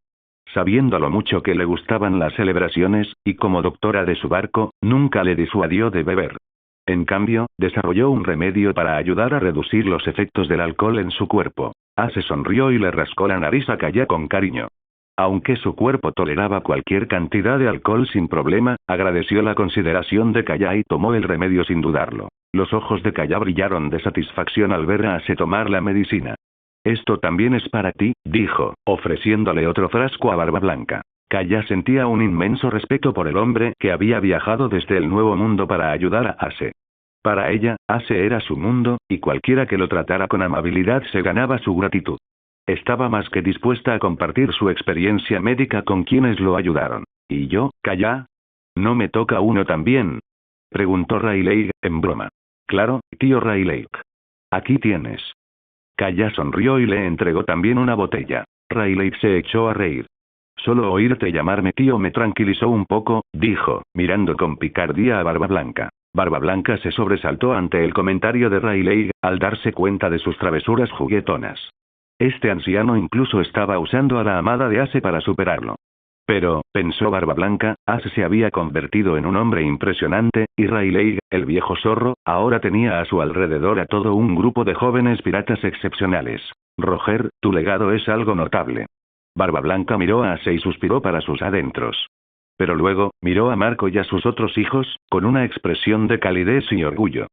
Sabiendo lo mucho que le gustaban las celebraciones, y como doctora de su barco, nunca le disuadió de beber. En cambio, desarrolló un remedio para ayudar a reducir los efectos del alcohol en su cuerpo. Ase sonrió y le rascó la nariz a Calla con cariño. Aunque su cuerpo toleraba cualquier cantidad de alcohol sin problema, agradeció la consideración de Calla y tomó el remedio sin dudarlo. Los ojos de Calla brillaron de satisfacción al ver a Ase tomar la medicina. Esto también es para ti, dijo, ofreciéndole otro frasco a Barba Blanca. Calla sentía un inmenso respeto por el hombre que había viajado desde el Nuevo Mundo para ayudar a Ase. Para ella, Ase era su mundo, y cualquiera que lo tratara con amabilidad se ganaba su gratitud. Estaba más que dispuesta a compartir su experiencia médica con quienes lo ayudaron. ¿Y yo, Calla? ¿No me toca uno también? Preguntó Rayleigh, en broma. Claro, tío Rayleigh. Aquí tienes. Calla sonrió y le entregó también una botella. Rayleigh se echó a reír. Solo oírte llamarme tío me tranquilizó un poco, dijo, mirando con picardía a Barba Blanca. Barba Blanca se sobresaltó ante el comentario de Rayleigh, al darse cuenta de sus travesuras juguetonas. Este anciano incluso estaba usando a la amada de Ase para superarlo. Pero, pensó Barba Blanca, Ase se había convertido en un hombre impresionante, y Rayleigh, el viejo zorro, ahora tenía a su alrededor a todo un grupo de jóvenes piratas excepcionales. Roger, tu legado es algo notable. Barba Blanca miró a Ase y suspiró para sus adentros. Pero luego, miró a Marco y a sus otros hijos, con una expresión de calidez y orgullo.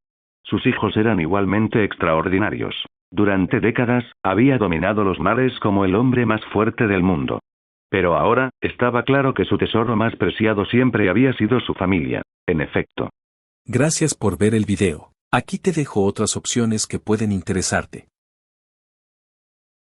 Sus hijos eran igualmente extraordinarios. Durante décadas, había dominado los mares como el hombre más fuerte del mundo. Pero ahora, estaba claro que su tesoro más preciado siempre había sido su familia. En efecto. Gracias por ver el video. Aquí te dejo otras opciones que pueden interesarte.